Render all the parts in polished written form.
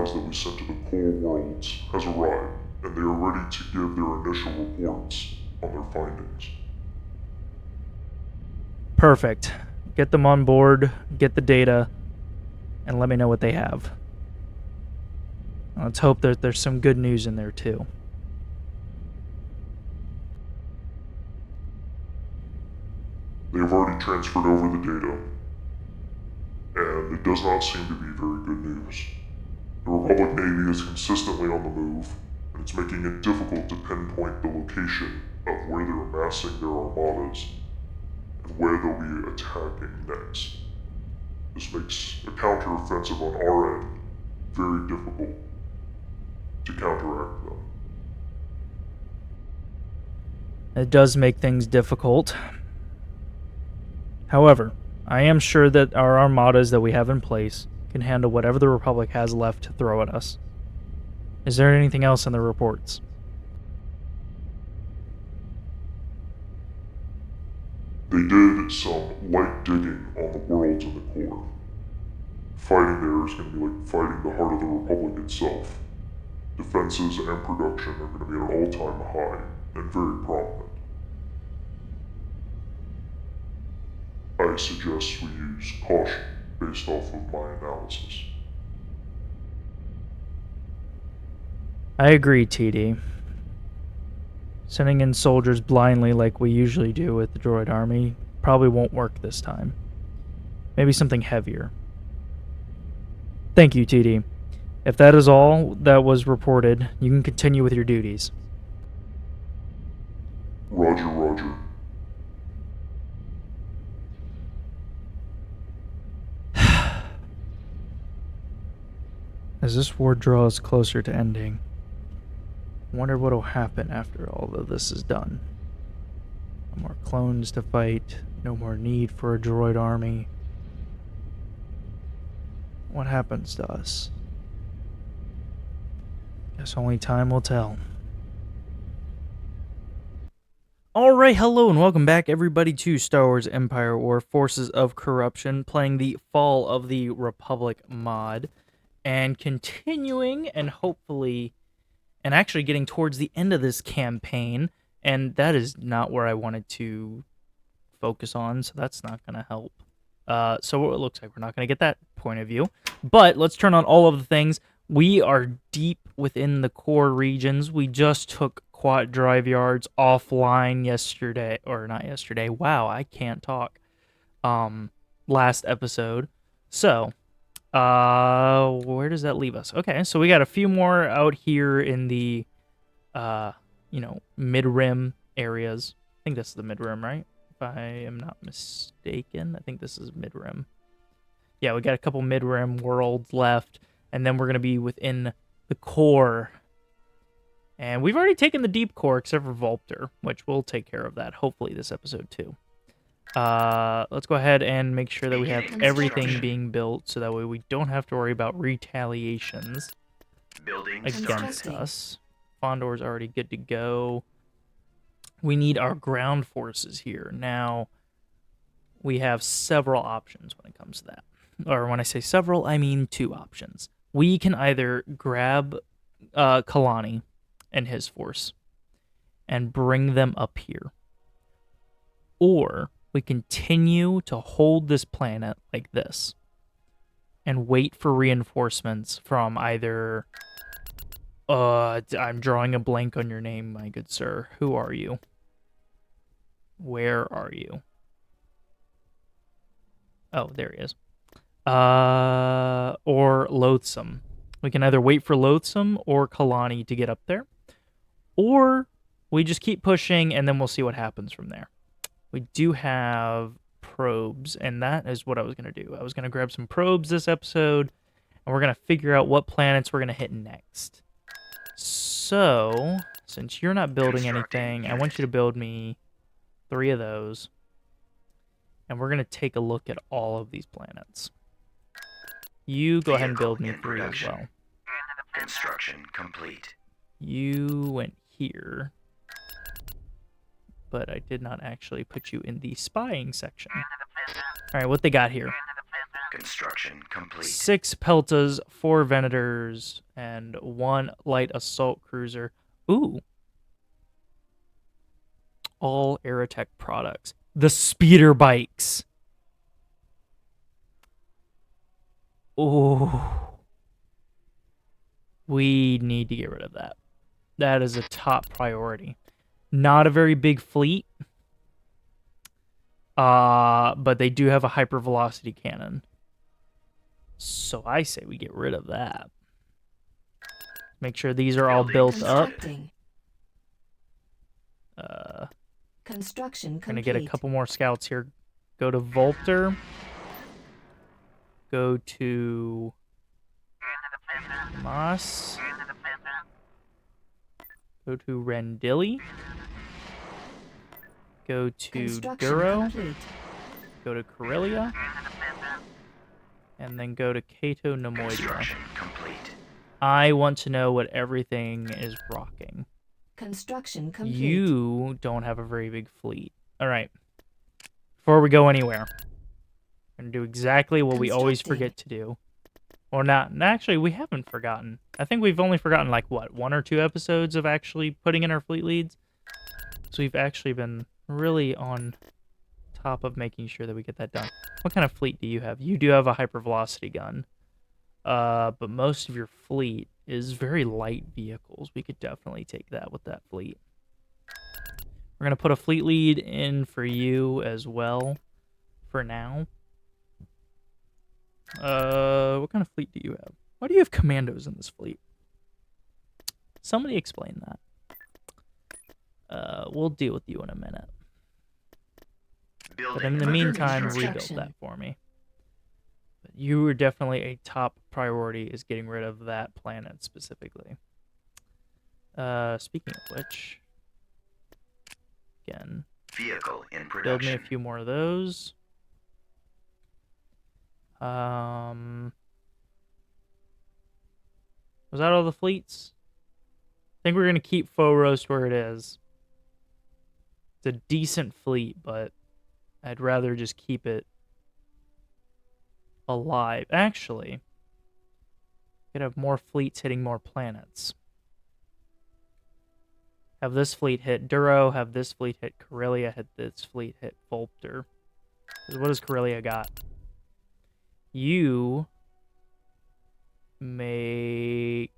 supplies that we sent to the core worlds has arrived, and they are ready to give their initial reports on their findings. Perfect. Get them on board, get the data, and let me know what they have. Let's hope that there's some good news in there too. They have already transferred over the data, and it does not seem to be very good news. The Republic Navy is consistently on the move, and it's making it difficult to pinpoint the location of where they're amassing their armadas and where they'll be attacking next. This makes a counteroffensive on our end very difficult to counteract them. It does make things difficult. However, I am sure that our armadas that we have in place can handle whatever the Republic has left to throw at us. Is there anything else in the reports? They did some light digging on the worlds in the core. Fighting there is going to be like fighting the heart of the Republic itself. Defenses and production are going to be at an all-time high and very prominent. I suggest we use caution based off of my analysis. I agree, TD. Sending in soldiers blindly like we usually do with the droid army probably won't work this time. Maybe something heavier. Thank you, TD. If that is all that was reported, you can continue with your duties. Roger, roger. As this war draws closer to ending, I wonder what'll happen after all of this is done. No more clones to fight, no more need for a droid army. What happens to us? Guess only time will tell. Alright, hello and welcome back everybody to Star Wars Empire War Forces of Corruption, playing the Fall of the Republic mod, and continuing and hopefully, and actually getting towards the end of this campaign, and that is not where I wanted to focus on, so that's not going to help. So it looks like we're not going to get that point of view, but let's turn on all of the things. We are deep within the core regions. We just took Quad Drive Yards offline yesterday, or not yesterday. Wow, I can't talk. Last episode. So, where does that leave us? Okay, so we got a few more out here in the, mid-rim areas. I think this is the mid-rim, right? If I am not mistaken, I think this is mid-rim. Yeah, we got a couple mid-rim worlds left, and then we're going to be within the core. And we've already taken the deep core, except for Vulpter, which we'll take care of that, hopefully, this episode, too. Let's go ahead and make sure that we have everything being built, so that way we don't have to worry about retaliations against us. Fondor's already good to go. We need our ground forces here. Now, we have several options when it comes to that. Or when I say several, I mean 2 options. We can either grab Kalani and his force and bring them up here. Or we continue to hold this planet like this and wait for reinforcements from either... I'm drawing a blank on your name, my good sir. Who are you? Where are you? Oh, there he is. Or Loathsome. We can either wait for Loathsome or Kalani to get up there, or we just keep pushing and then we'll see what happens from there. We do have probes, and that is what I was going to do. I was going to grab some probes this episode, and we're going to figure out what planets we're going to hit next. So, since you're not building anything, I want you to build me 3 of those. And we're going to take a look at all of these planets. You go ahead and build me 3 as well. Construction complete. You went here. But I did not actually put you in the spying section. Alright, what they got here? Construction complete. 6 Peltas, 4 Venators, and 1 light assault cruiser. Ooh. All Aerotech products. The speeder bikes. Ooh. We need to get rid of that. That is a top priority. Not a very big fleet. But they do have a hypervelocity cannon. So I say we get rid of that. Make sure these are all built up. Construction We're gonna complete. get a couple more scouts here. Go to Volter. Go to Moss. Go to Rendili. Go to Construction Duro. complete. Go to Corellia. And then go to Cato Nemoidia. Construction complete. I want to know what everything is rocking. Construction complete. You don't have a very big fleet. All right. Before we go anywhere, we're going to do exactly what we always forget to do. Or not. Actually, we haven't forgotten. I think we've only forgotten, like, what, 1 or 2 episodes of actually putting in our fleet leads? So we've actually been really on top of making sure that we get that done. What kind of fleet do you have? You do have a hypervelocity gun. But most of your fleet is very light vehicles. We could definitely take that with that fleet. We're going to put a fleet lead in for you as well for now. What kind of fleet do you have? Why do you have commandos in this fleet? Somebody explain that. We'll deal with you in a minute. But in the meantime, rebuild that for me. But you are definitely a top priority is getting rid of that planet specifically. Speaking of which, again, vehicle in build production. me a few more of those. Was that all the fleets? I think we're gonna keep Faux Roast where it is. It's a decent fleet, but I'd rather just keep it alive. Actually, could have more fleets hitting more planets. Have this fleet hit Duro, have this fleet hit Corellia, have this fleet hit Volpter. What does Corellia got? You make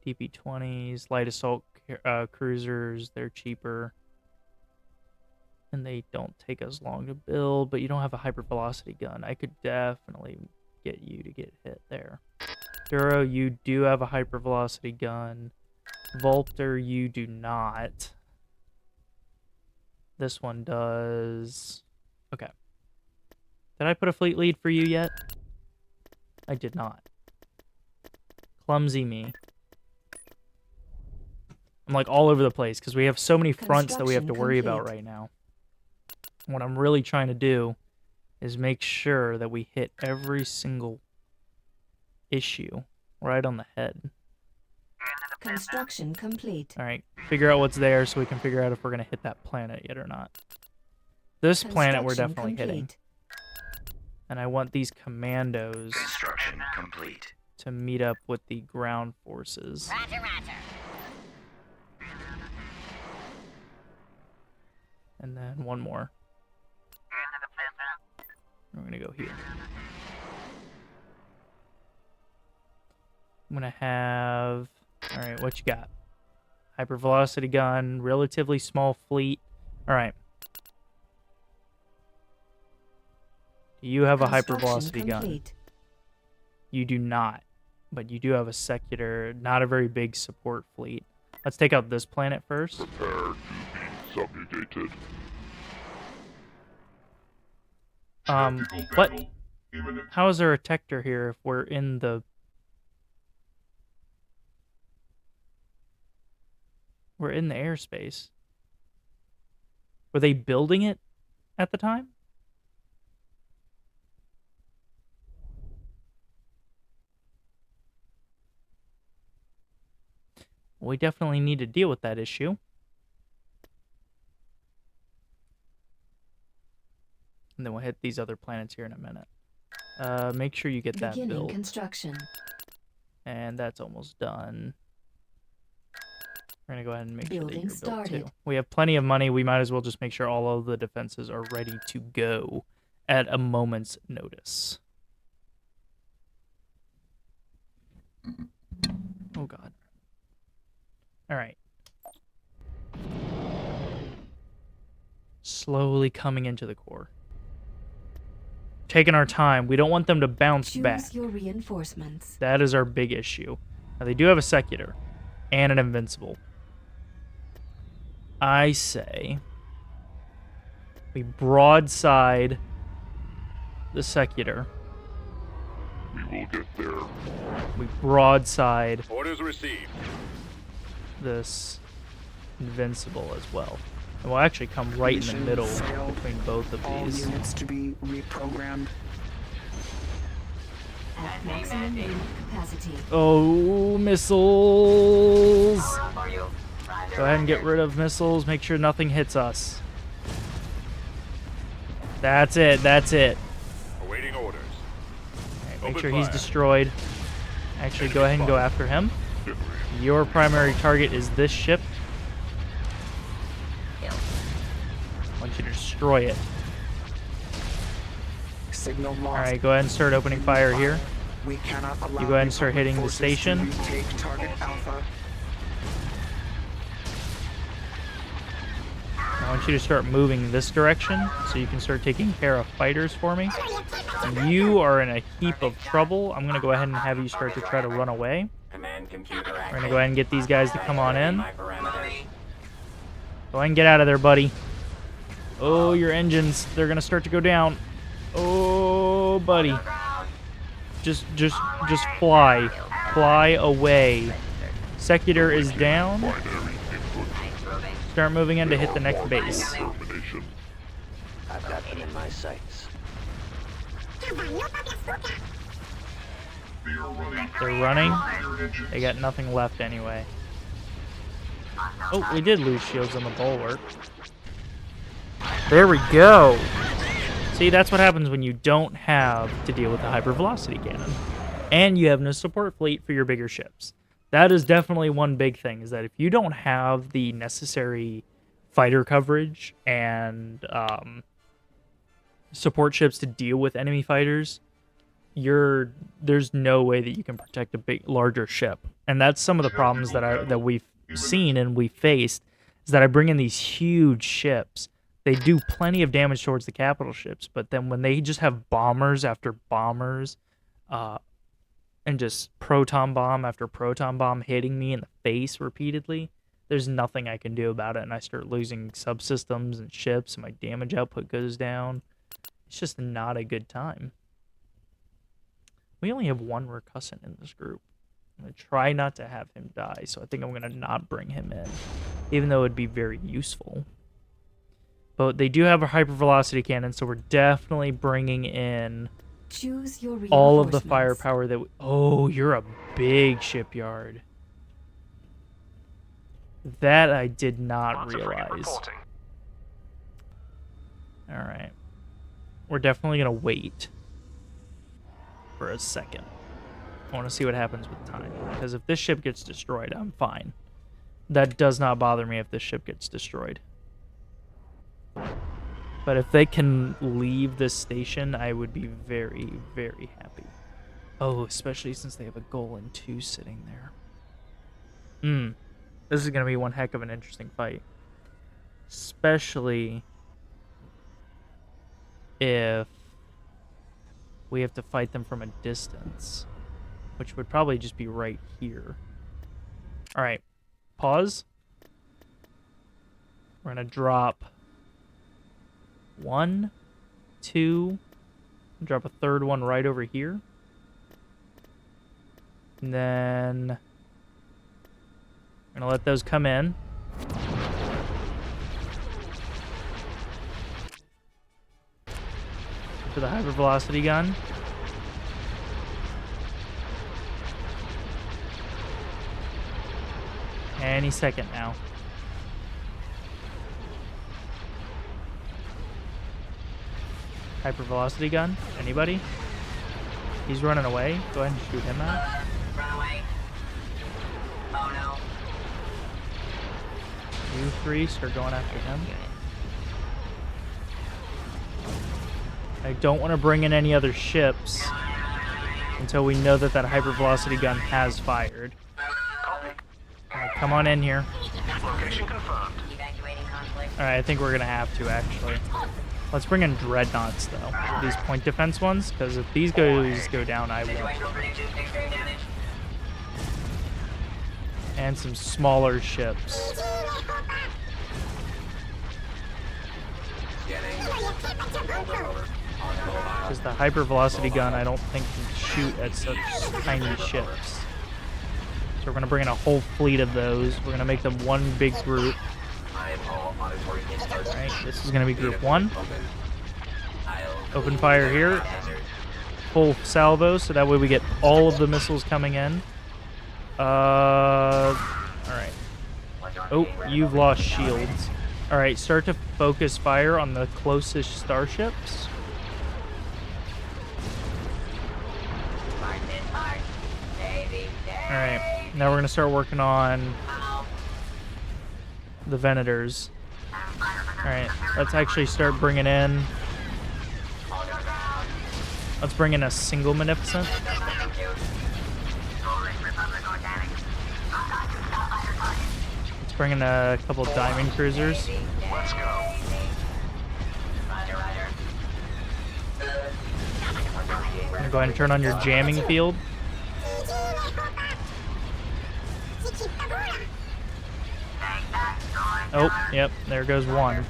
DP-20s, light assault cruisers, they're cheaper. And they don't take as long to build, but you don't have a hypervelocity gun. I could definitely get you to get hit there. Duro, you do have a hypervelocity gun. Volpter, you do not. This one does. Okay. Did I put a fleet lead for you yet? I did not. Clumsy me. I'm like all over the place because we have so many fronts that we have to worry about right now. What I'm really trying to do is make sure that we hit every single issue right on the head. Construction complete. All right, figure out what's there so we can figure out if we're going to hit that planet yet or not. This planet we're definitely hitting. And I want these commandos Construction complete. to meet up with the ground forces. Roger, roger. And then one more. We're going to go here. I'm going to have... All right, what you got? Hypervelocity gun, relatively small fleet. All right. Do you have a hypervelocity gun? You do not. But you do have a secular, not a very big support fleet. Let's take out this planet first. Prepare to be subjugated. What? How is there a Tector here if we're in the... We're in the airspace. Were they building it at the time? We definitely need to deal with that issue. And then we'll hit these other planets here in a minute. Make sure you get that Beginning built. construction. And that's almost done. We're gonna go ahead and make sure that Building you're built started. too. We have plenty of money. We might as well just make sure all of the defenses are ready to go at a moment's notice. Oh god. All right. Slowly coming into the core. Taking our time. We don't want them to bounce Choose back. your reinforcements. That is our big issue. Now, they do have a secular and an invincible. I say we broadside the secular. We will get there. We broadside Orders received. this invincible as well. And we'll actually come right in the Mission middle failed. between both of All these. units to be reprogrammed. At maximum unit capacity. Oh, missiles! Go ahead and get rid of missiles. Make sure nothing hits us. That's it. That's it. Awaiting orders. Alright, make Open sure he's fire. destroyed. Actually, go ahead and go after him. Your primary target is this ship. I want you to destroy it. Signal lost. Alright, go ahead and start opening fire here. We cannot allow You go ahead and start Republic hitting the forces station. to retake target Alpha. I want you to start moving in this direction so you can start taking care of fighters for me. You are in a heap of trouble. I'm going to go ahead and have you start to try to run away. Command computer We're going to go ahead and get these guys to come on in. Go ahead and get out of there, buddy. Oh, your engines, they're going to start to go down. Oh, buddy. Just fly. Fly away. Secular is down. Start moving in to hit the next base. Termination. I've got them in my sights. They're running. They got nothing left anyway. Oh, we did lose shields on the bulwark. There we go. See, that's what happens when you don't have to deal with the hypervelocity cannon. And you have no support fleet for your bigger ships. That is definitely one big thing, is that if you don't have the necessary fighter coverage and support ships to deal with enemy fighters, there's no way that you can protect a larger ship. And that's some of the problems that we've seen and we faced, is that I bring in these huge ships. They do plenty of damage towards the capital ships, but then when they just have bombers after bombers, and just proton bomb after proton bomb hitting me in the face repeatedly, there's nothing I can do about it, and I start losing subsystems and ships, and my damage output goes down. It's just not a good time. We only have one Recusant in this group. I'm going to try not to have him die, so I think I'm going to not bring him in, even though it would be very useful. But they do have a hypervelocity cannon, so we're definitely bringing in Choose your all of the reinforcements. firepower that oh, you're a big shipyard. That I did not realize. Alright. We're definitely going to wait for a second. I want to see what happens with time. Because if this ship gets destroyed, I'm fine. That does not bother me if this ship gets destroyed. But if they can leave this station, I would be very, very happy. Oh, especially since they have a Golem 2 sitting there. This is going to be one heck of an interesting fight. Especially if we have to fight them from a distance, which would probably just be right here. Alright, pause. We're going to drop 1, 2, drop a third one right over here. And then we're going to let those come in. To the hypervelocity gun. Any second now. Hypervelocity gun? Anybody? He's running away. Go ahead and shoot him out. Run away. Oh no. You three start going after him. I don't want to bring in any other ships until we know that that hypervelocity gun has fired. Alright, come on in here. Location confirmed. Evacuating conflict. Alright, I think we're going to have to, actually. Let's bring in dreadnoughts, though. These point defense ones, because if these guys go down, I won't. Situational prediction. Extreme damage. And some smaller ships. Because the hypervelocity gun, I don't think can shoot at such tiny ships. So we're going to bring in a whole fleet of those. We're going to make them one big group. Alright, this is going to be group 1. Open fire here. Full salvo, so that way we get all of the missiles coming in. Alright. Oh, you've lost shields. Alright, start to focus fire on the closest starships. Alright, now we're going to start working on the Venators. Alright, let's actually start bringing in... Let's bring in a single Magnificent. Let's bring in a couple Diamond Cruisers. Let's go. I'm going to go ahead and turn on your jamming field. Oh, yep, there goes one.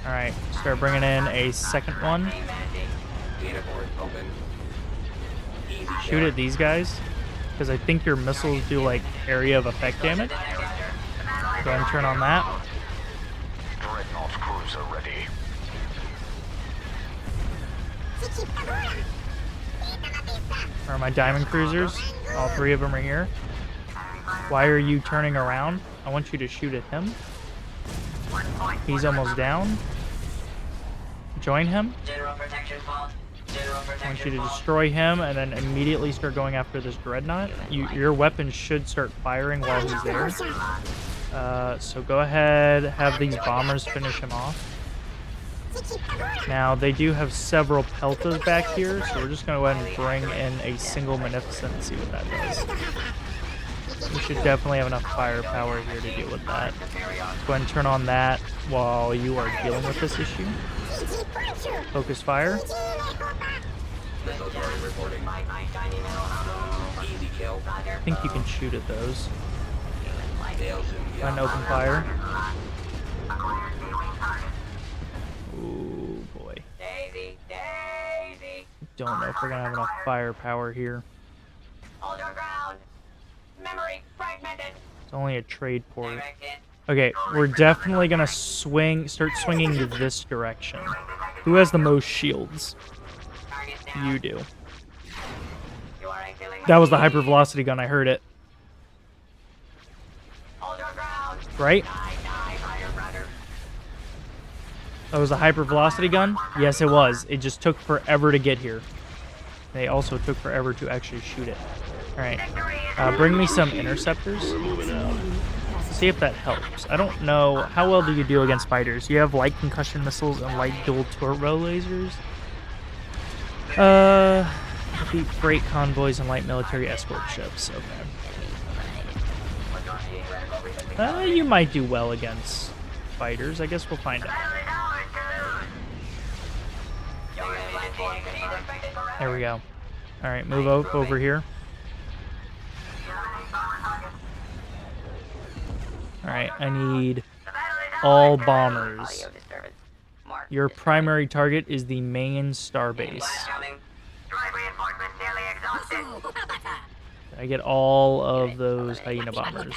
Alright, start bringing in a second one. Shoot at these guys, because I think your missiles do, like, area of effect damage. Go ahead and turn on that. Dreadnought cruiser ready. Where are my Diamond Cruisers? All 3 of them are here. Why are you turning around? I want you to shoot at him. He's almost down. Join him. General protection fault. General I want protection you to fault. destroy him and then immediately start going after this dreadnought. Your weapon should start firing while he's there. So go ahead, have these bombers finish him off. Now, they do have several Peltas back here, so we're just going to go ahead and bring in a single Magnificent and see what that does. We should definitely have enough firepower here to deal with that. Go ahead and turn on that while you are dealing with this issue. Focus fire. I think you can shoot at those. Go ahead and open fire. Ooh, boy. Daisy, Daisy. Don't know if we're going to have enough firepower here. Hold your ground. Memory fragmented. It's only a trade port. Direct hit. Okay, we're definitely gonna start swinging to this direction. Who has the most shields? Target down. You do. You are killing. That was the hypervelocity gun, I heard it. Hold your ground. Right? Die, firebrother. That was the hypervelocity gun? Yes, it was. It just took forever to get here. They also took forever to actually shoot it. Alright. Bring me some interceptors. See if that helps. I don't know. How well do you do against fighters? You have light concussion missiles and light dual turbo lasers. Defeat freight convoys and light military escort ships. Okay. You might do well against fighters. I guess we'll find out. There we go. Alright, move up over here. Alright, I need all bombers. Audio disturbance. Mark. Your primary target is the main starbase. Coming. Drive reinforcements nearly exhausted. I get all of those hyena bombers.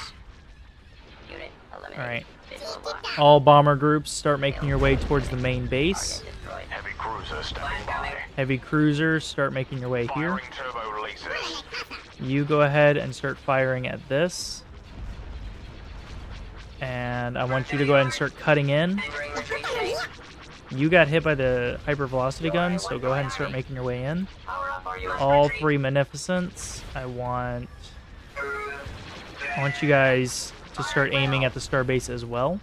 Unit eliminated. Alright. Visual lock. All bomber groups start making your way towards the main base. Destroyed. Heavy cruiser standing by. Heavy cruisers start making your way here. Firing turbo releases. You go ahead and start firing at this. And I want you to go ahead and start cutting in. Entering retreat state. You got hit by the hypervelocity gun, so go ahead and start making your way in. Power up or you All retreat. 3 Magnificents. I want you guys to start aiming at the starbase as well.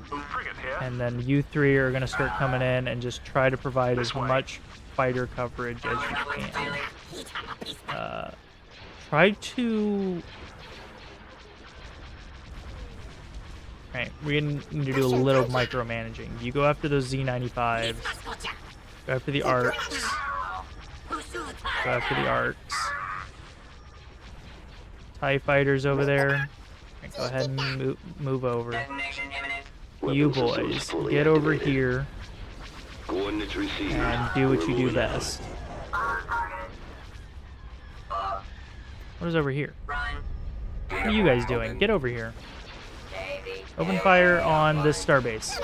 Frigate here. And then you 3 are going to start coming in and just try to provide as much fighter coverage as you can. Try to... Alright, we need to do a little micromanaging. You go after those Z95s. Go after the arcs. Go after the arcs. TIE fighters over there. Alright, go ahead and move over. Detonation imminent. You boys, get over here Coordinates received. and do what you do best. What is over here? Run. What are you guys doing? Get over here. Daisy. Open fire on this starbase.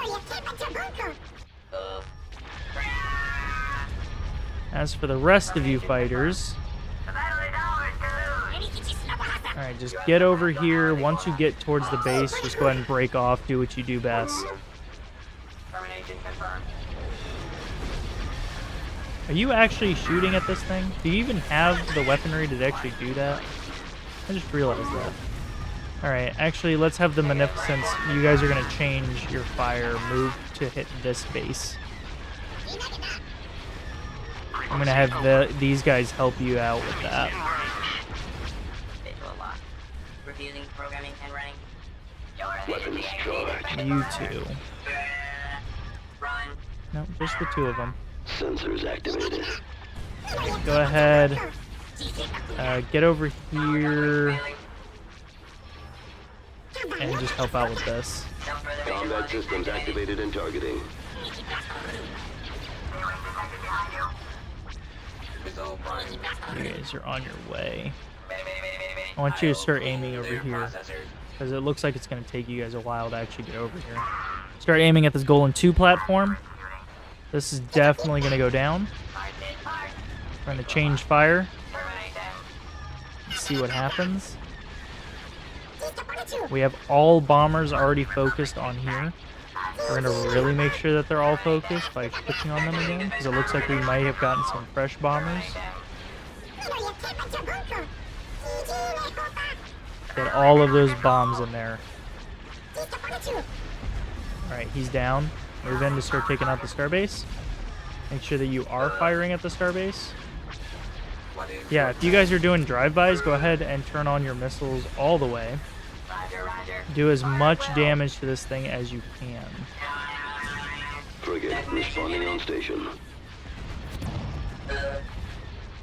As for the rest of you fighters, The battle is ours to lose. alright, just get over here. Once you get towards the base, just go ahead and break off, do what you do best. Termination confirmed. Are you actually shooting at this thing? Do you even have the weaponry to actually do that? I just realized that. Alright, actually, let's have the Magnificents. You guys are going to change your fire, move to hit this base. I'm going to have these guys help you out with that. Visual lock. Refusing programming and running. Weapons charged. You two. Run. No, just the 2 of them. Sensors activated. Go ahead. Get over here and just help out with this. No further visual Combat logic systems activated and targeting. You guys are on your way. I want you to start aiming over here, because it looks like it's going to take you guys a while to actually get over here. Start aiming at this Golem 2 platform. This is definitely going to go down. Trying to change fire. See what happens. We have all bombers already focused on here. We're going to really make sure that they're all focused by clicking on them again, because it looks like we might have gotten some fresh bombers. Get all of those bombs in there. Alright, he's down. Move in to start taking out the starbase. Make sure that you are firing at the starbase. Yeah, if you guys are doing drive-bys, go ahead and turn on your missiles all the way. Roger, roger. Do as much damage to this thing as you can. Frigate responding on station.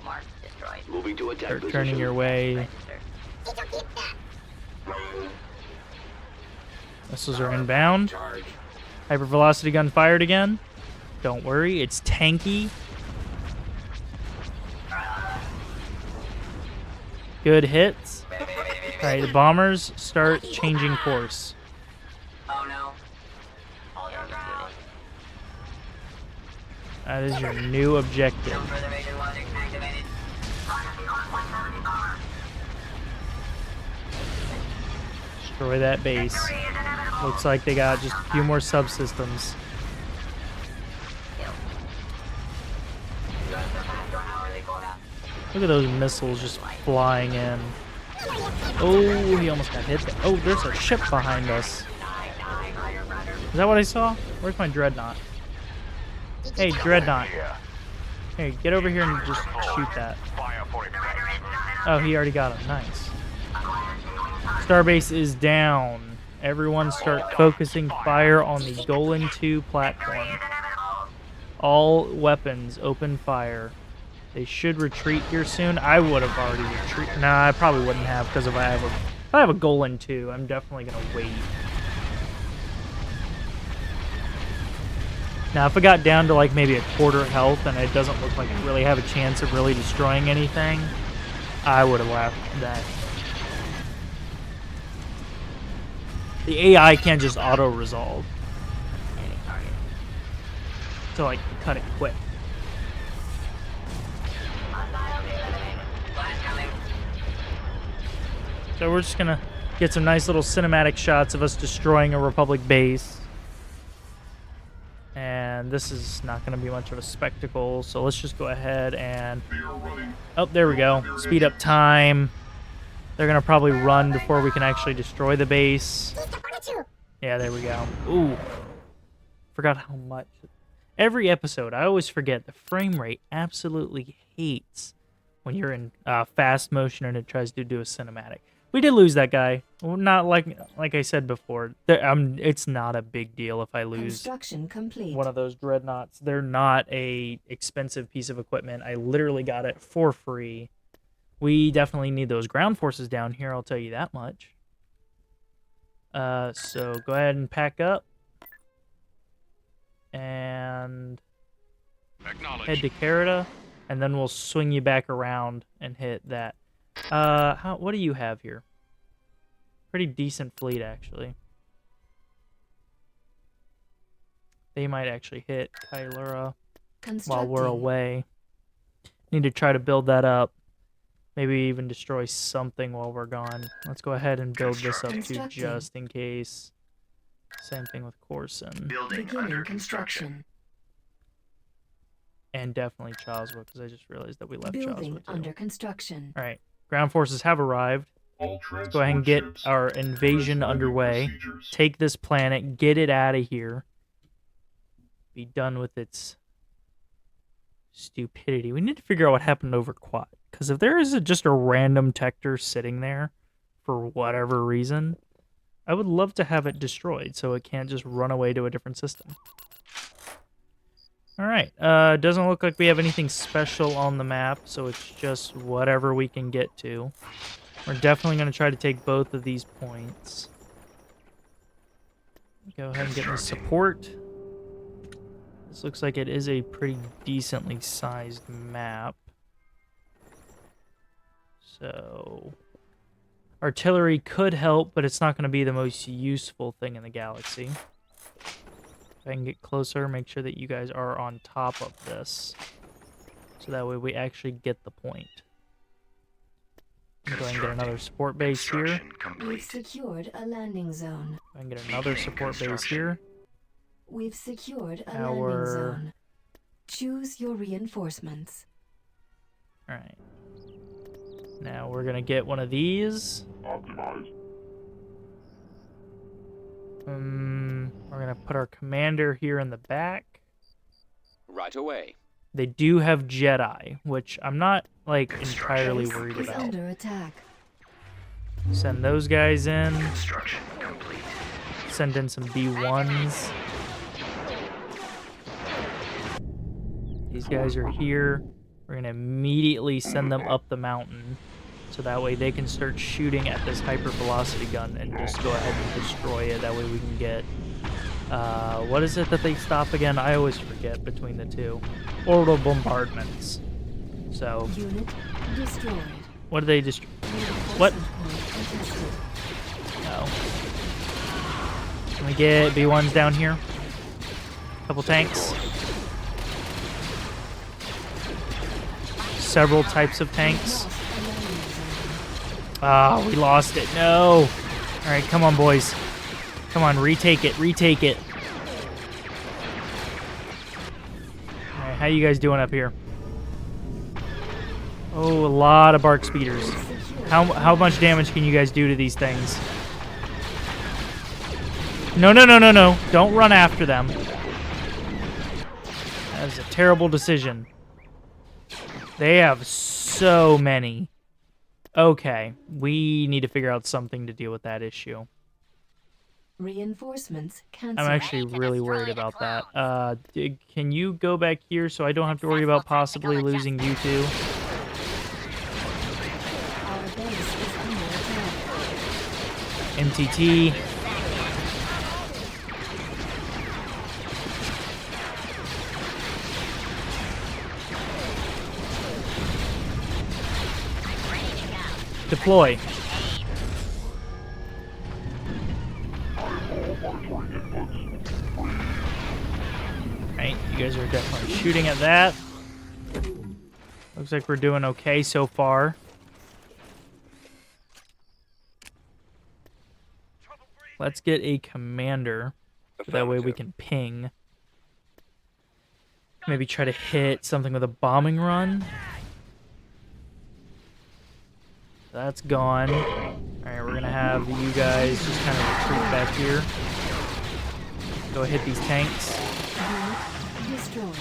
Mark destroyed. Moving to attack Start position. turning your way. Register. Missiles are inbound. Hypervelocity gun fired again. Don't worry, it's tanky. Good hits. Alright, the bombers start changing course. Oh no. All your ground. That is your new objective. No further visual logic activated. Destroy that base. Looks like they got just a few more subsystems. Look at those missiles just flying in. Oh, he almost got hit. Oh, there's a ship behind us. Is that what I saw? Where's my dreadnought? Hey, dreadnought. Hey, get over here and just shoot that. Fire for extraction. Oh, he already got him. Nice. Starbase is down. Everyone start focusing fire on the Golem 2 platform. All weapons open fire. They should retreat here soon. I would have already retreated. Nah, I probably wouldn't have, because if I have a Golem 2, I'm definitely gonna wait. Now, if I got down to like maybe a quarter health and it doesn't look like I really have a chance of really destroying anything, I would have left that. The AI can't just auto-resolve. To like cut it quick. So we're just gonna get some nice little cinematic shots of us destroying a Republic base. and this is not going to be much of a spectacle, so let's just go ahead and... Oh, there we go. Speed up time. They're going to probably run before we can actually destroy the base. Yeah, there we go. Ooh. Forgot how much. Every episode, I always forget the frame rate absolutely hates when you're in fast motion and it tries to do a cinematic. We did lose that guy. Well, not like I said before. It's not a big deal if I lose Construction complete. one of those dreadnoughts. They're not a expensive piece of equipment. I literally got it for free. We definitely need those ground forces down here, I'll tell you that much. So go ahead and pack up. And head to Carita, and then we'll swing you back around and hit that. What do you have here? Pretty decent fleet, actually. They might actually hit Kailura while we're away. Need to try to build that up. Maybe even destroy something while we're gone. Let's go ahead and build this up too, just in case. Same thing with Corson. Building under construction. And definitely Choswa, because I just realized that we left Building Choswa too. under construction. All right, ground forces have arrived. Let's go ahead and get our invasion underway. Take this planet, get it out of here. Be done with its stupidity. We need to figure out what happened over Quad, because if there is just a random Tector sitting there for whatever reason, I would love to have it destroyed so it can't just run away to a different system. Alright, doesn't look like we have anything special on the map, so it's just whatever we can get to. We're definitely going to try to take both of these points. Go ahead and get me support. This looks like it is a pretty decently sized map. So... artillery could help, but it's not going to be the most useful thing in the galaxy. If I can get closer, make sure that you guys are on top of this. So that way we actually get the point. Go ahead and get another support base here. We've secured a landing zone. Go ahead and get another support base here. We've secured a landing zone. Choose your reinforcements. Alright. Now we're gonna get one of these. Optimize. We're gonna put our commander here in the back. Right away. They do have Jedi, which I'm not like entirely worried Is about. under attack. Send those guys in. Construction complete. Send in some B1s. These guys are here. We're gonna immediately send them up the mountain, so that way they can start shooting at this hypervelocity gun and just go ahead and destroy it. That way we can get, what is it that they stop again? I always forget between the two. Orbital bombardments. So, Unit destroyed. what do they destroy? What? No. Can we get B1s down here? Couple tanks. Several types of tanks. Ah, we lost it. No. All right, come on, boys. Come on, retake it. Retake it. All right, how you guys doing up here? Oh, a lot of bark speeders. How much damage can you guys do to these things? No, no, no, no, no. Don't run after them. That is a terrible decision. They have so many. Okay, we need to figure out something to deal with that issue. Reinforcements I'm cancelled. actually really worried about that. Can you go back here so I don't have to worry about possibly losing you two? Our base is under attack. MTT. Deploy. Right, you guys are definitely shooting at that. Looks like we're doing okay so far. Let's get a commander, so that way we can ping. Maybe try to hit something with a bombing run. That's gone. Alright, we're gonna have you guys just kind of retreat back here. Go hit these tanks. Destroyed.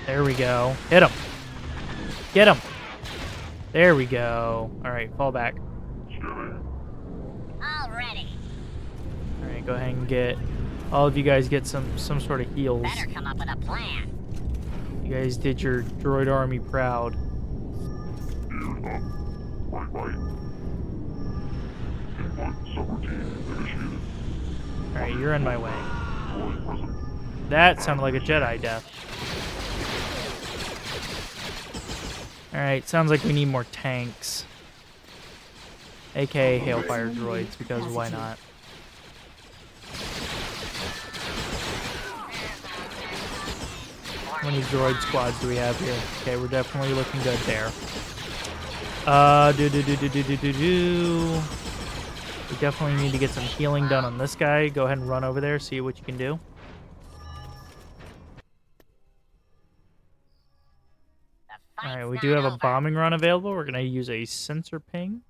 There we go. Hit him. Get him. There we go. Alright, fall back. Already. Alright, go ahead and get... All of you guys get some sort of heals. Better come up with a plan. You guys did your droid army proud. Alright, you're in my way. That sounded like a Jedi death. Alright, sounds like we need more tanks. AKA Hailfire droids, because why not? How many droid squads do we have here? Okay, we're definitely looking good there. We definitely need to get some healing done on this guy. Go ahead and run over there, see what you can do. Alright, we do have a bombing run available. We're going to use a sensor ping.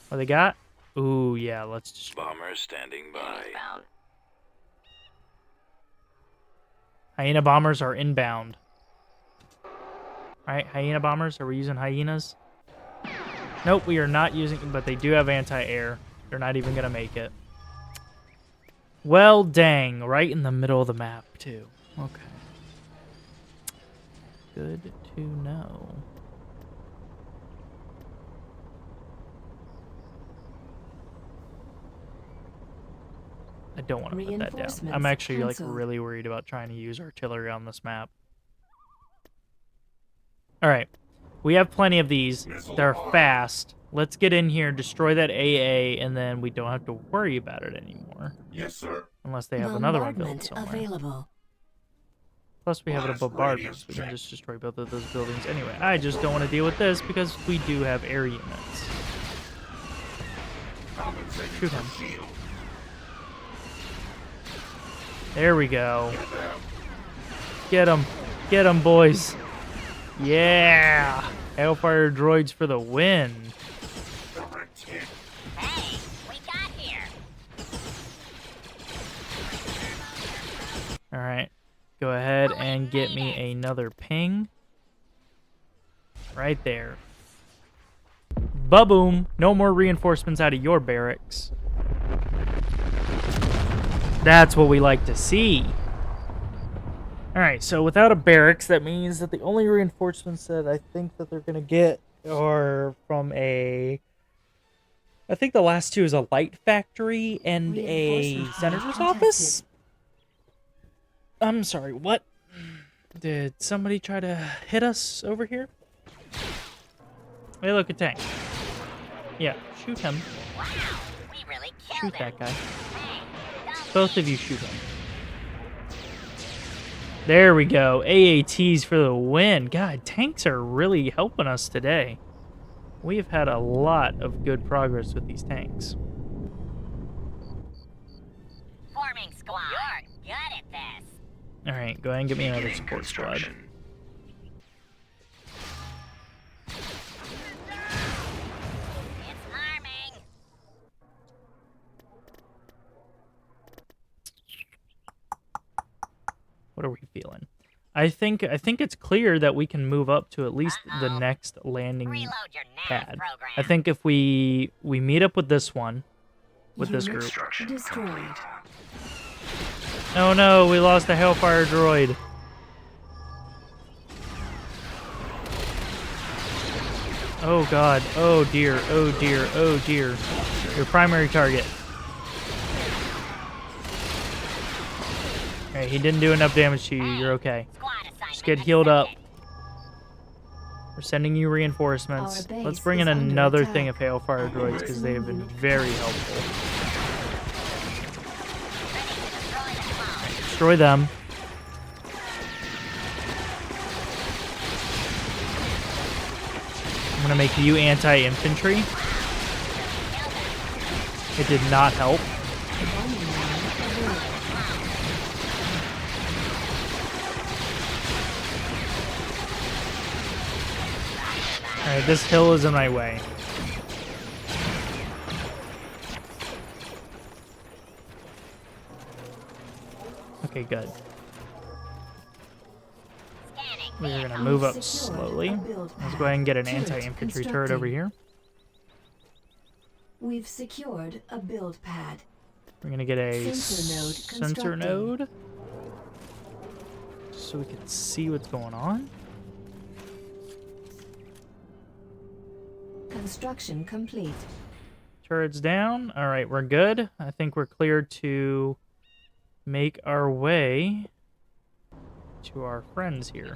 What they got? Ooh, yeah, let's just... Bomber standing by. Hyena bombers are inbound. Alright, hyena bombers. Are we using hyenas? Nope, we are not using... But they do have anti-air. They're not even going to make it. Well, dang. Right in the middle of the map, too. Okay. Good to know. I don't want to put that down. I'm actually like really worried about trying to use artillery on this map. Alright. We have plenty of these. They're fast. Let's get in here, destroy that AA, and then we don't have to worry about it anymore. Yes, sir. Unless they have another one built somewhere. Available. Plus we have a bombardment, so we can just destroy both of those buildings anyway. I just don't want to deal with this because we do have air units. Shoot him. There we go. Get him. Get him, boys. Yeah. Hellfire droids for the win. Hey, we got here. Alright. Go ahead and get me another ping. Right there. Ba-boom. No more reinforcements out of your barracks. That's what we like to see. Alright, so without a barracks, that means that the only reinforcements that I think that they're going to get are from a... I think the last two is a light factory and a senator's office? I'm sorry, what? Did somebody try to hit us over here? Hey, look, a tank. Yeah, shoot him. Wow, we really killed Shoot him. that guy. Hey, don't Both of you shoot him. There we go. AATs for the win. God, tanks are really helping us today. We have had a lot of good progress with these tanks. forming squad. You're good at this. Alright, go ahead and get me another Beginning support squad. construction. It's arming. What are we feeling? I think it's clear that we can move up to at least the next landing Reload your nav pad. program. I think if we meet up with this one, with this group. Construction Destroyed. complete. Oh no, we lost a Hellfire droid. Oh god, oh dear, oh dear, oh dear. Your primary target. Alright, he didn't do enough damage to you, you're okay. Squad assignment Just get healed up. accepted. We're sending you reinforcements. Our base Let's bring in is under another attack. thing of Hailfire droids because they have been very helpful. Destroy them. I'm gonna make you anti-infantry. It did not help. Bombing run available. Alright, this hill is in my way. Okay, good. We're gonna move up slowly. Let's go ahead and get an anti-infantry turret over here. We've secured a build pad. We're gonna get a Sensor node sensor constructing. node so we can see what's going on. Construction complete. Turrets down. All right, we're good. I think we're clear to make our way to our friends here.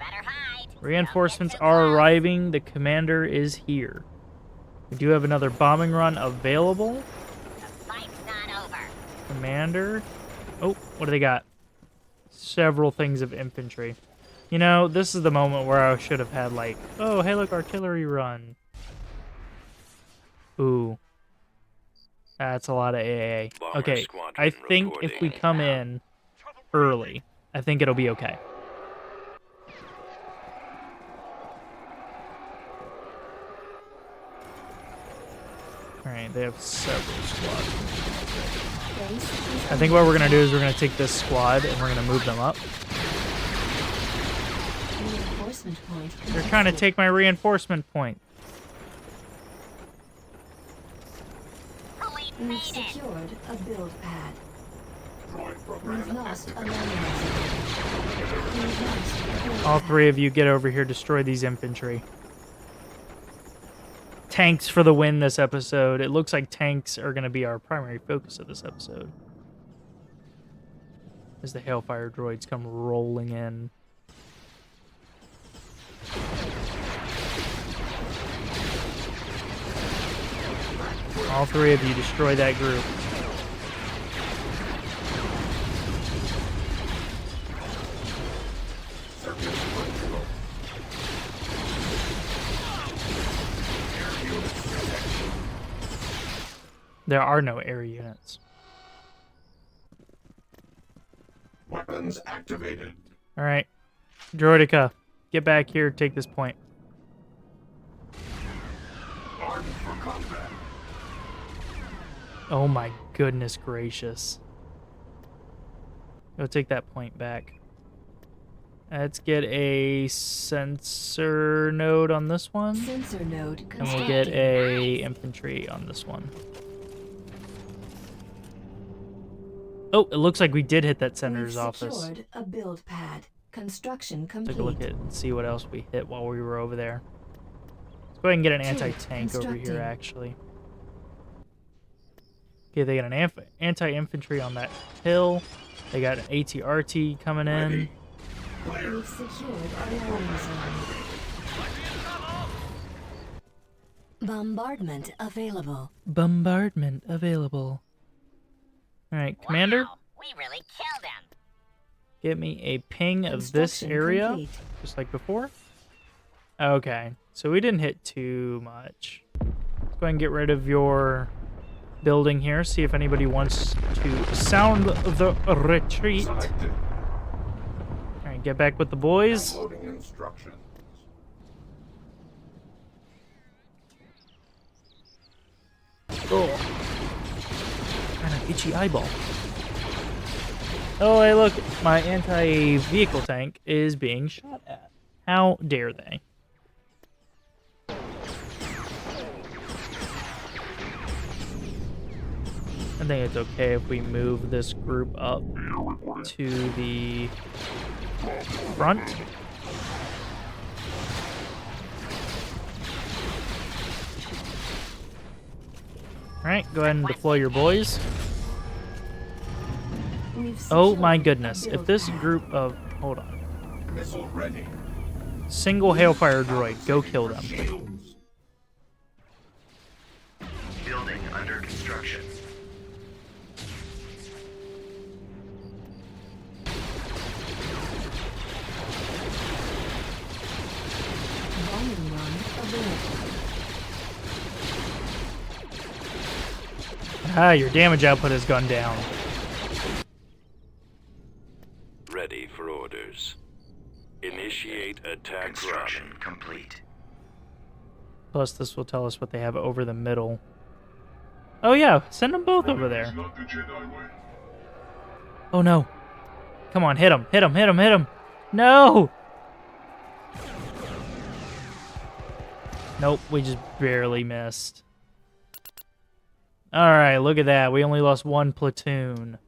Reinforcements are arriving. The commander is here. We do have another bombing run available. Commander. Oh, what do they got? Several things of infantry. You know, this is the moment where I should have had like, oh, hey, look, artillery run. Ooh. That's a lot of AA. Okay, I think if we come in early, I think it'll be okay. Alright, they have several squads. I think what we're going to do is we're going to take this squad and we're going to move them up. Reinforcement point. They're trying to take my reinforcement point. We've secured a build pad. We've lost a landing. We've lost a build All pad. three of you get over here, destroy these infantry. Tanks for the win this episode. It looks like tanks are going to be our primary focus of this episode. As the Hailfire droids come rolling in. All three of you destroy that group. There are no air units. Weapons activated. All right, Droideka, get back here. Take this point. Armed for combat. Oh my goodness gracious. Go take that point back. Let's get a sensor node on this one. Sensor node And constructed. we'll get a infantry on this one. Oh, it looks like we did hit that senator's We've office. secured a build pad. Construction complete. Take a look at and see what else we hit while we were over there. Let's go ahead and get an Turret anti-tank over here, constructing. actually. Okay, they got an anti-infantry on that hill. They got an AT-RT coming in. Ready. Clear. We've secured a landing zone. Bombardment available. Bombardment available. Alright, Commander, We really killed him. get me a ping of this Construction area, complete. just like before. Okay, so we didn't hit too much. Let's go ahead and get rid of your building here, see if anybody wants to sound the retreat. Selected. Alright, get back with the boys. Loading instructions. Oh. Got an itchy eyeball. Oh, hey, look, my anti-vehicle tank is being shot at. How dare they? I think it's okay if we move this group up to the front. Alright, go ahead and deploy your boys. We've Oh secured my a goodness, if build this pad. group of... Hold on. Missile ready. Single Hailfire droid, go kill them. Shields. Building under construction. Bombing run available. Ah, your damage output has gone down. Ready for orders. Initiate attack Construction run. complete. Plus, this will tell us what they have over the middle. Oh yeah, send them both over there. Not the Jedi way. Oh no. Come on, hit him, hit him, hit him, hit him. No! Nope, we just barely missed. Alright, look at that. We only lost one platoon.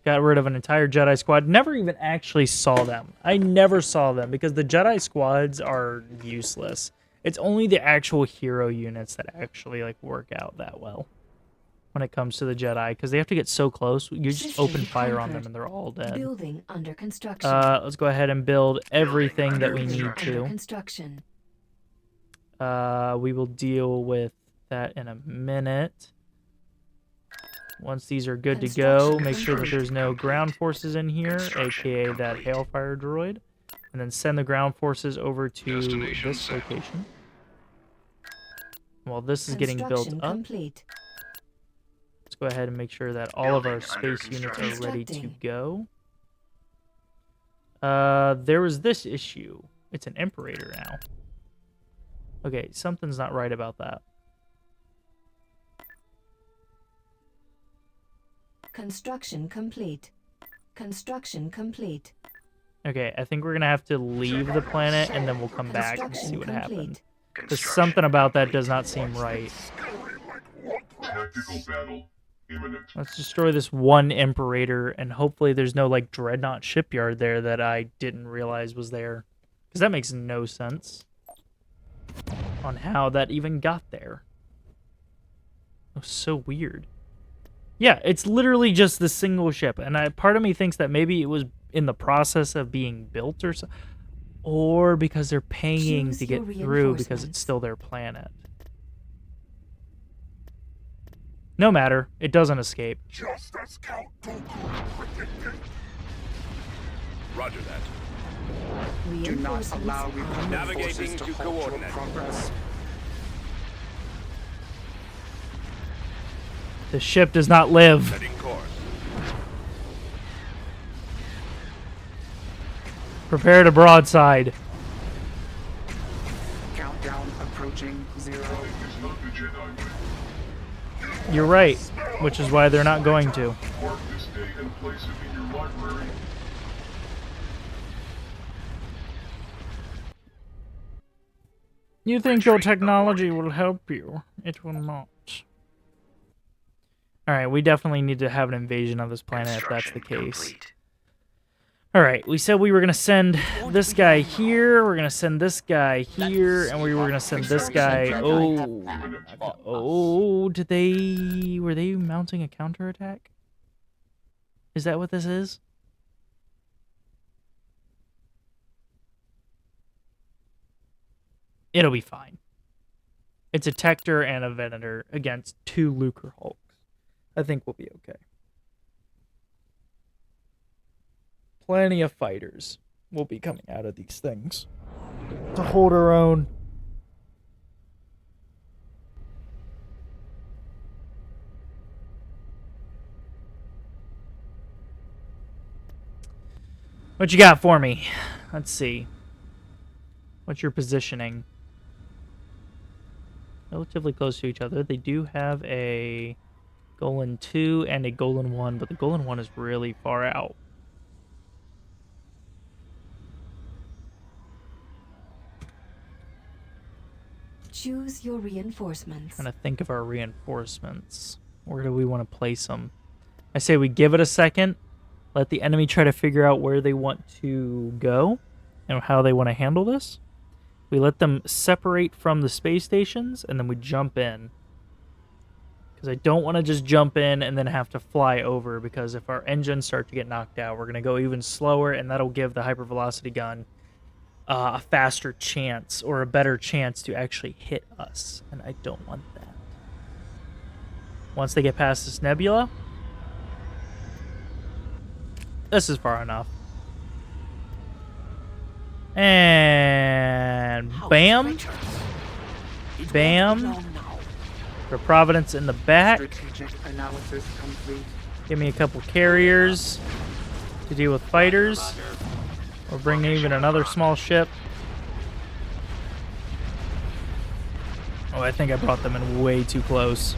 Got rid of an entire Jedi squad. Never even actually saw them. I never saw them because the Jedi squads are useless. It's only the actual hero units that actually like work out that well when it comes to the Jedi, because they have to get so close. You just System open fire on them conquered. and they're all dead. Building under construction. Let's go ahead and build everything that we Building need under to. construction. We will deal with that in a minute. Once these are good to go, make sure that there's no ground forces in here, aka that Hailfire droid. And then send the ground forces over to this location. While this is getting built Construction up, complete. let's go ahead and make sure that all of our Building under space units are ready to construction. go. There was this issue. It's an Imperator now. Okay, something's not right about that. Construction complete. Construction complete. Okay, I think we're gonna have to leave the planet and then we'll come back and see what happened. complete. Because Construction something about that does not seem right. Tactical battle imminent. Let's destroy this one Imperator, and hopefully there's no, like, Dreadnought shipyard there that I didn't realize was there. Because that makes no sense on how that even got there. It was so weird. Yeah, it's literally just the single ship, and part of me thinks that maybe it was in the process of being built or so, or because they're paying Choose to get your through because reinforcements. it's still their planet. No matter, it doesn't escape. Just as Count Dooku predicted. Roger that. Do not Reinforcements allow on Republic Navigating forces to to halt your coordinate. progress. The ship does not live. Setting course. Prepare to broadside. Countdown approaching 0. Is not the Jedi way. You're right, which is why they're not going to. Mark this date and place it in your library. You think your technology will help you? It will not. Alright, we definitely need to have an invasion of this planet if that's the Construction case. complete. Alright, we said we were going to send this guy here, we're going to send this guy here, and we were going to send this guy... Oh, were they mounting a counterattack? Is that what this is? It'll be fine. It's a Tector and a Venator against 2 Lucre Hulks. I think we'll be okay. Plenty of fighters will be coming out of these things to hold our own. What you got for me? Let's see. What's your positioning? Relatively close to each other. They do have a Golan 2 and a Golan 1, but the Golan 1 is really far out. Choose your reinforcements. Trying to think of our reinforcements. Where do we want to place them? I say we give it a second. Let the enemy try to figure out where they want to go and how they want to handle this. We let them separate from the space stations, and then we jump in. Because I don't want to just jump in and then have to fly over, because if our engines start to get knocked out, we're going to go even slower, and that'll give the hypervelocity gun a faster chance, or a better chance to actually hit us, and I don't want that. Once they get past this nebula, this is far enough. And bam, bam, For Providence in the back. Strategic analysis complete. Give me a couple carriers to deal with fighters. Or bring even another small ship. Oh, I think I brought them in way too close.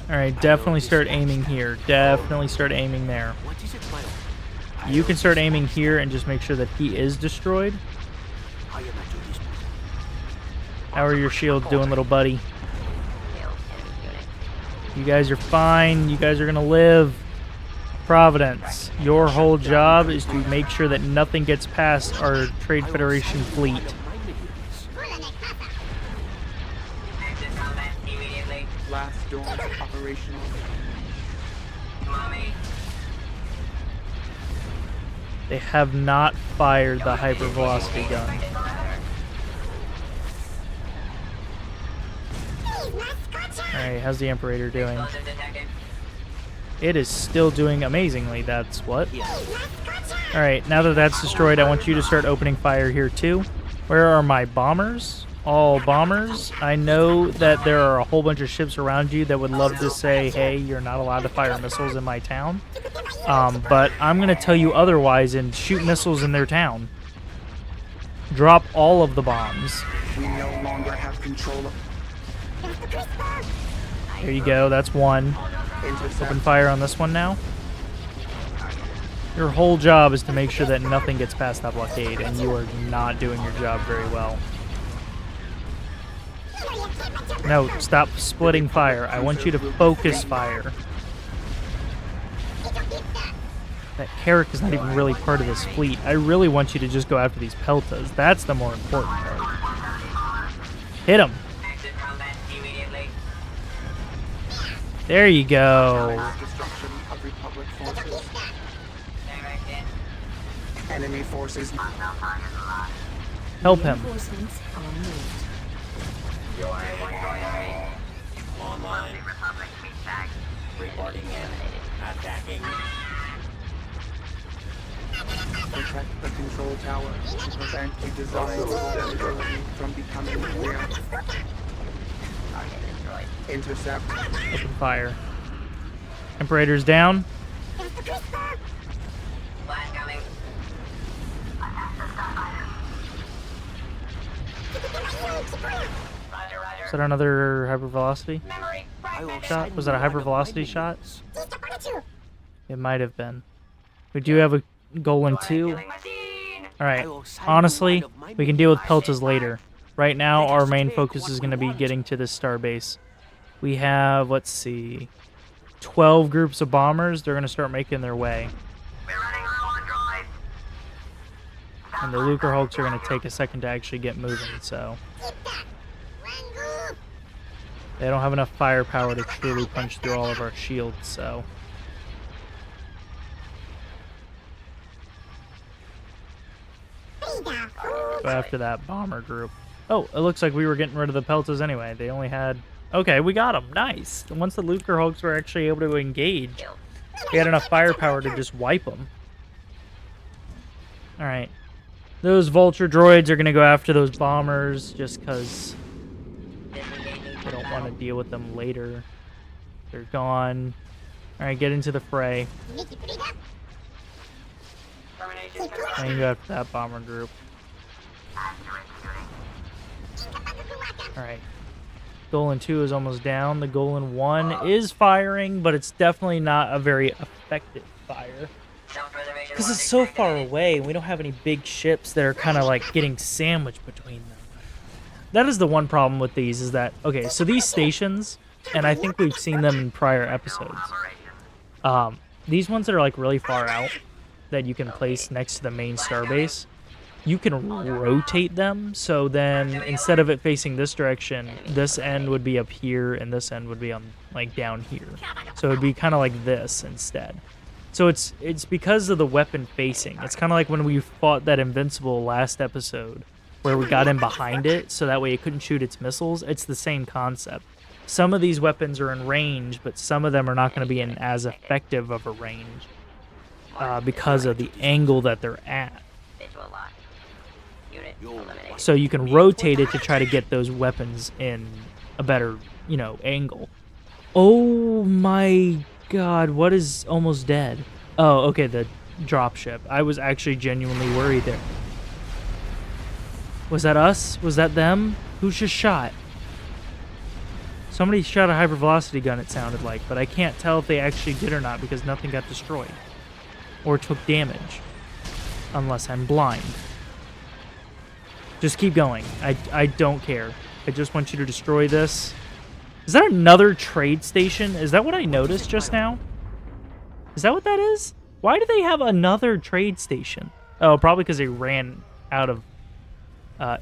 Alright, definitely start aiming here. Definitely start aiming there. You can start aiming here and just make sure that he is destroyed. How are your shields doing, little buddy? You guys are fine. You guys are going to live. Providence, your whole job is to make sure that nothing gets past our Trade Federation fleet. Blast doors operational. They have not fired the hypervelocity gun. Alright, how's the Imperator doing? It is still doing amazingly, that's what. Alright, now that that's destroyed, I want you to start opening fire here too. Where are my bombers? All bombers. I know that there are a whole bunch of ships around you that would love to say, hey, you're not allowed to fire missiles in my town. But I'm going to tell you otherwise and shoot missiles in their town. Drop all of the bombs. We no longer have control of. There you go, that's one. Intercept. Open fire on this one now. Your whole job is to make sure that nothing gets past that blockade, and you are not doing your job very well. No, stop splitting fire. I want you to focus fire. That Carrick is not even really part of this fleet. I really want you to just go after these Peltas. That's the more important part. Hit them. There you go. Destruction of Republic forces. Enemy forces. Help him. Reinforcements en route. Online. Reporting in. Attacking. Protect the control tower to prevent a desired vulnerability from becoming clear. Intercept. Open fire. Imperator's down. Flash coming. Roger, roger. Is that another hypervelocity Memory. shot? Was that a hypervelocity shot? It might have been. We do have a Golan 2. Killing machine. Alright, honestly, we can deal with Peltas later. Right now, our main focus is going to be getting to this starbase. We have, let's see, 12 groups of bombers. They're going to start making their way. We're running low on droids. And the Lucre Hulks are going to take a second to actually get moving, so... They don't have enough firepower to truly punch through all of our shields, so... Go after that bomber group. Oh, it looks like we were getting rid of the Peltas anyway. They only had... Okay, we got them. Nice. And once the Lucre Hulks were actually able to engage, we had enough firepower to just wipe them. Alright. Those Vulture droids are going to go after those bombers just because they don't want to deal with them later. They're gone. Alright, get into the fray. And you go after that bomber group. Alright. Golan 2 is almost down. The Golan 1 is firing, but it's definitely not a very effective fire. Because it's so far away, and we don't have any big ships that are kind of like getting sandwiched between them. That is the one problem with these, is that, okay, so these stations, and I think we've seen them in prior episodes, these ones that are like really far out, that you can place next to the main starbase, you can rotate them, so then instead of it facing this direction, this end would be up here, and this end would be on, like, down here. So it would be kind of like this instead. So it's because of the weapon facing. It's kind of like when we fought that Invincible last episode, where we got in behind it, so that way it couldn't shoot its missiles. It's the same concept. Some of these weapons are in range, but some of them are not going to be in as effective of a range because of the angle that they're at. So you can rotate it to try to get those weapons in a better, angle. Oh my god, what is almost dead? Oh, okay, the dropship. I was actually genuinely worried there. Was that us? Was that them? Who just shot? Somebody shot a hypervelocity gun, it sounded like, but I can't tell if they actually did or not because nothing got destroyed. Or took damage. Unless I'm blind. Just keep going. I don't care. I just want you to destroy this. Is that another trade station? Is that what I noticed just now? Is that what that is? Why do they have another trade station? Oh, probably because they ran out of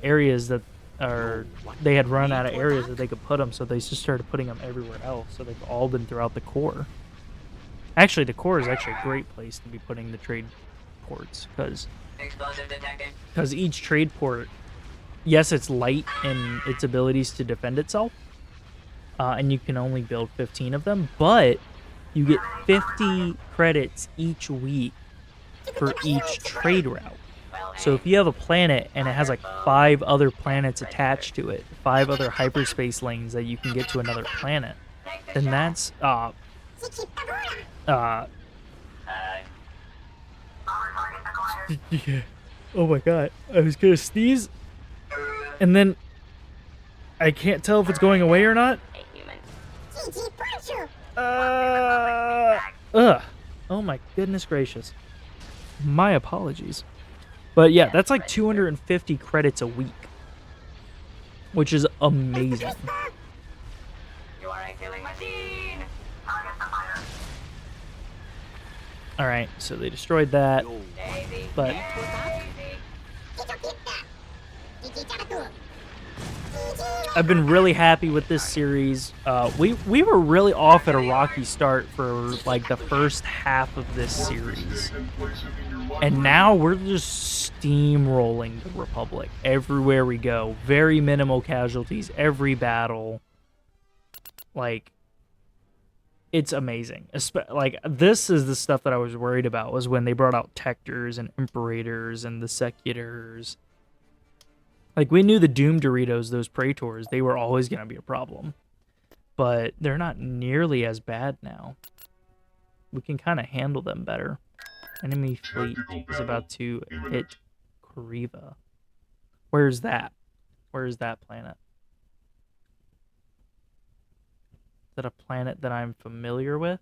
areas that are... They had run out of areas that they could put them, so they just started putting them everywhere else. So they've all been throughout the core. Actually, the core is actually a great place to be putting the trade ports, because each trade port, yes, it's light in its abilities to defend itself, and you can only build 15 of them, but you get 50 credits each week for each trade route. So if you have a planet and it has like 5 other planets attached to it, 5 other hyperspace lanes that you can get to another planet, then that's yeah. Oh my god. I was gonna sneeze and then I can't tell if it's going away or not. Ugh. Oh my goodness gracious. My apologies. But yeah, that's like 250 credits a week, which is amazing. Alright, so they destroyed that, but... I've been really happy with this series. We were really off at a rocky start for like the first half of this series. And now we're just steamrolling the Republic everywhere we go. Very minimal casualties, every battle. Like, it's amazing. Like, this is the stuff that I was worried about, was when they brought out Tectors and Imperators and the Seculators. Like, we knew the Doom Doritos, those Praetors, they were always going to be a problem. But they're not nearly as bad now. We can kind of handle them better. Enemy fleet is about to hit Kuriva. Where's that? Where's that planet? Is that a planet that I'm familiar with?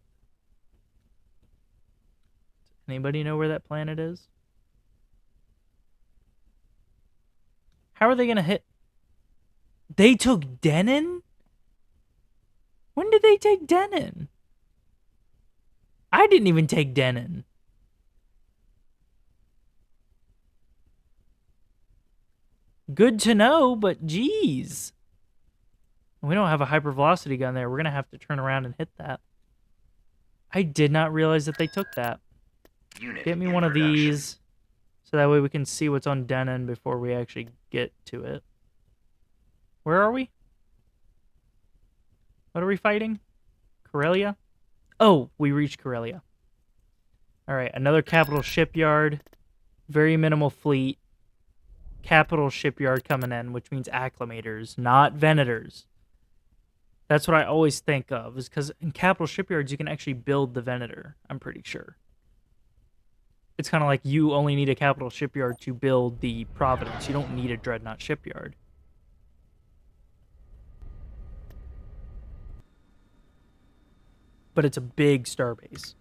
Anybody know where that planet is? How are they gonna hit? They took Denon? When did they take Denon? I didn't even take Denon. Good to know, but geez. We don't have a hypervelocity gun there. We're going to have to turn around and hit that. I did not realize that they took that. Get me one of these, so that way we can see what's on Denon before we actually get to it. Where are we? What are we fighting? Corellia? Oh, we reached Corellia. Alright, another capital shipyard. Very minimal fleet. Capital shipyard coming in, which means acclimators, not venators. That's what I always think of, is because in capital shipyards, you can actually build the venator, I'm pretty sure. It's kind of like you only need a capital shipyard to build the Providence. You don't need a dreadnought shipyard. But it's a big starbase.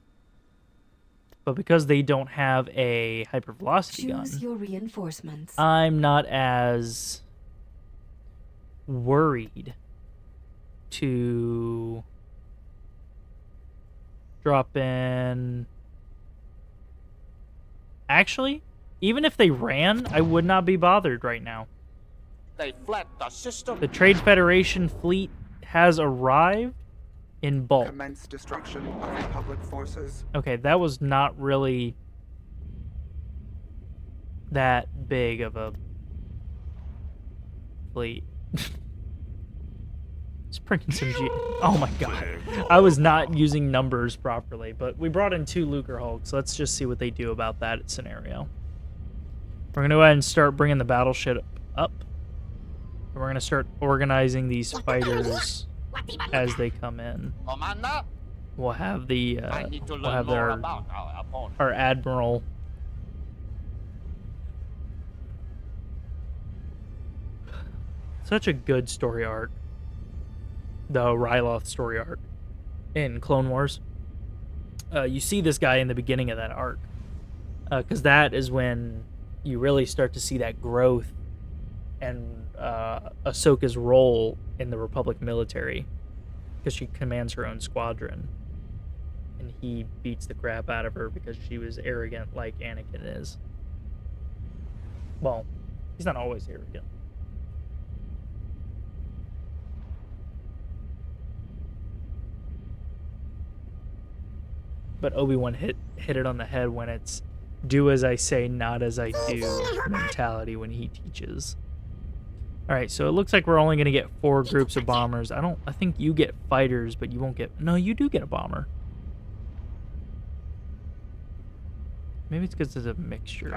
But because they don't have a hypervelocity gun, Choose your reinforcements. I'm not as worried to drop in. Actually, even if they ran, I would not be bothered right now. They fled the system. The Trade Federation fleet has arrived in bulk. Commence destruction of Republic forces. Okay, that was not really that big of a fleet. Just bringing some Oh my god. I was not using numbers properly, but we brought in 2 Lucre Hulks. Let's just see what they do about that scenario. We're going to go ahead and start bringing the battleship up. And we're going to start organizing these fighters as they come in. Commander, We'll have the I need to we'll learn have more about our opponent. our admiral. Such a good story arc. The Ryloth story arc in Clone Wars. You see this guy in the beginning of that arc, because that is when you really start to see that growth and Ahsoka's role in the Republic military, because she commands her own squadron, and he beats the crap out of her because she was arrogant like Anakin is. Well, he's not always arrogant. But Obi-Wan hit it on the head when it's do as I say, not as I do mentality when he teaches. All right, so it looks like we're only going to get 4 groups of bombers. I think you get fighters, but you won't get... No, you do get a bomber. Maybe it's because there's a mixture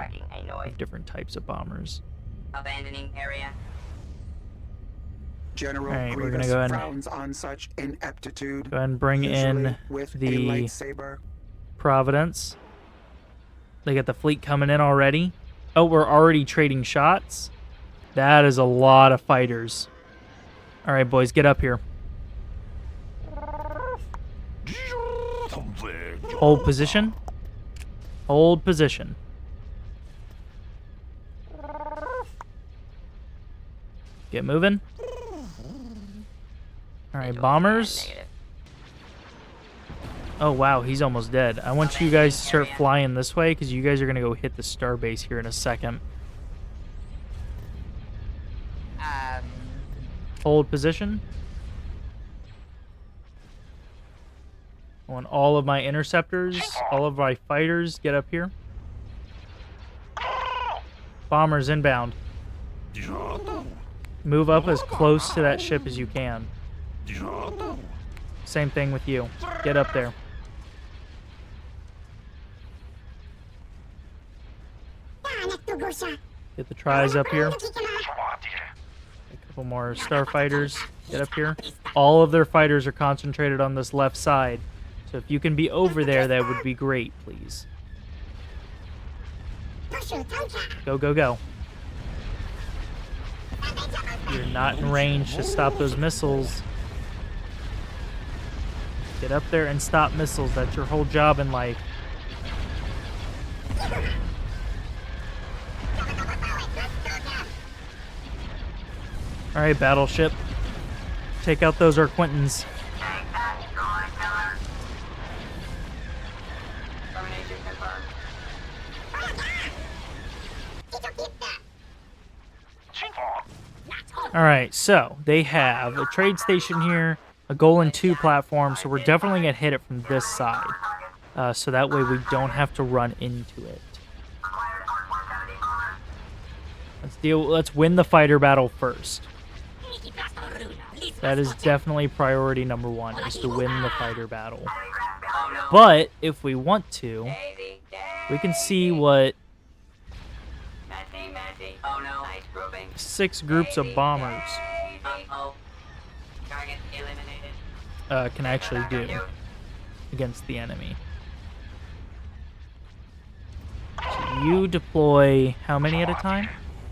of different types of bombers. Abandoning area. General Alright, we're Grievous gonna go ahead frowns on such ineptitude. Go ahead and bring in usually with a the lightsaber. Providence. They got the fleet coming in already. Oh, we're already trading shots? That is a lot of fighters. All right, boys, get up here. Hold position. Hold position. Get moving. All right, bombers. Oh, wow, he's almost dead. I want you guys to start flying this way because you guys are going to go hit the starbase here in a second. Hold position. I want all of my interceptors, all of my fighters, get up here. Bombers inbound. Move up as close to that ship as you can. Same thing with you. Get up there. Get the tries up here. A couple more starfighters. Get up here. All of their fighters are concentrated on this left side. So if you can be over there, that would be great, please. Go, go, go. You're not in range to stop those missiles. Get up there and stop missiles. That's your whole job in life. Alright, battleship. Take out those Arquintans. Alright, so they have a trade station here, a Golan 2 platform, so we're definitely going to hit it from this side. So that way we don't have to run into it. Let's win the fighter battle first. That is definitely priority number 1, is to win the fighter battle. But if we want to, we can see what 6 groups of bombers can actually do against the enemy. So you deploy how many at a time?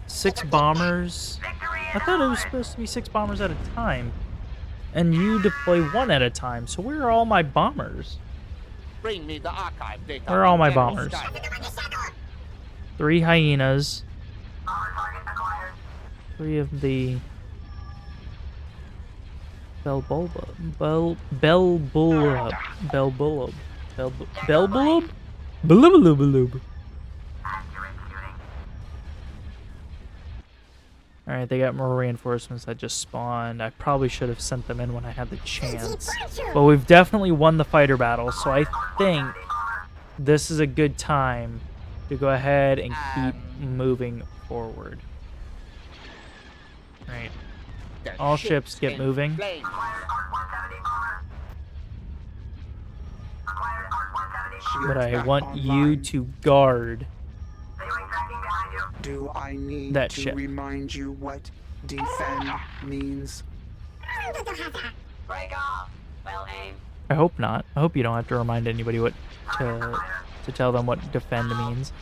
6 bombers. I thought it was supposed to be 6 bombers at a time. And you deploy 1 at a time. So where are all my bombers? Bring me the archive data. Where are all my bombers? 3 hyenas. 3 of the Belbulub. Alright, they got more reinforcements that just spawned. I probably should have sent them in when I had the chance. But we've definitely won the fighter battle, so I think this is a good time to go ahead and keep moving forward. Alright. All ships get moving. But I want you to guard Do I need That to ship. remind you what defend means? Break off. Well aimed. I hope not. I hope you don't have to remind anybody what to tell them what defend means.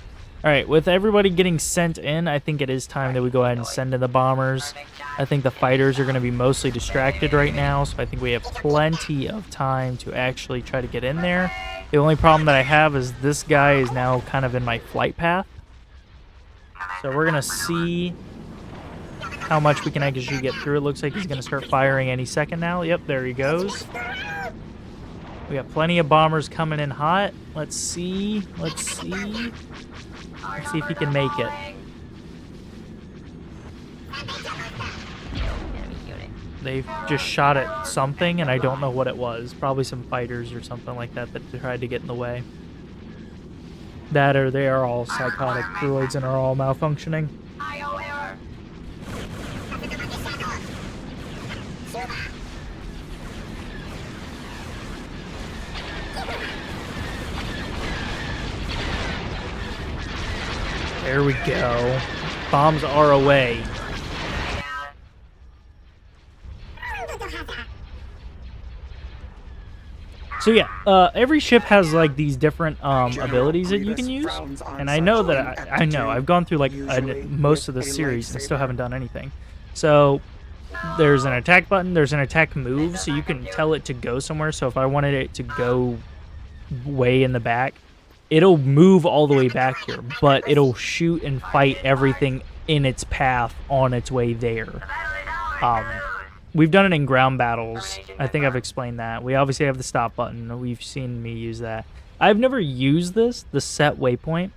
All right, with everybody getting sent in, I think it is time that we go ahead and send in the bombers. I think the fighters are going to be mostly distracted right now, so I think we have plenty of time to actually try to get in there. The only problem that I have is this guy is now kind of in my flight path. So we're going to see how much we can actually get through. It looks like he's going to start firing any second now. Yep, there he goes. We got plenty of bombers coming in hot. Let's see. Let's see. Let's see if he can make it. They've just shot at something, and I don't know what it was. Probably some fighters or something like that that tried to get in the way. That or they are all psychotic droids and are all malfunctioning. There we go. Bombs are away. So yeah, every ship has like these different abilities that you can use, and I know that I've gone through like most of the series and still haven't done anything. So there's an attack button, there's an attack move, so you can tell it to go somewhere. So if I wanted it to go way in the back, it'll move all the way back here, but it'll shoot and fight everything in its path on its way there. We've done it in ground battles. I think I've explained that. We obviously have the stop button. We've seen me use that. I've never used this, the set waypoint.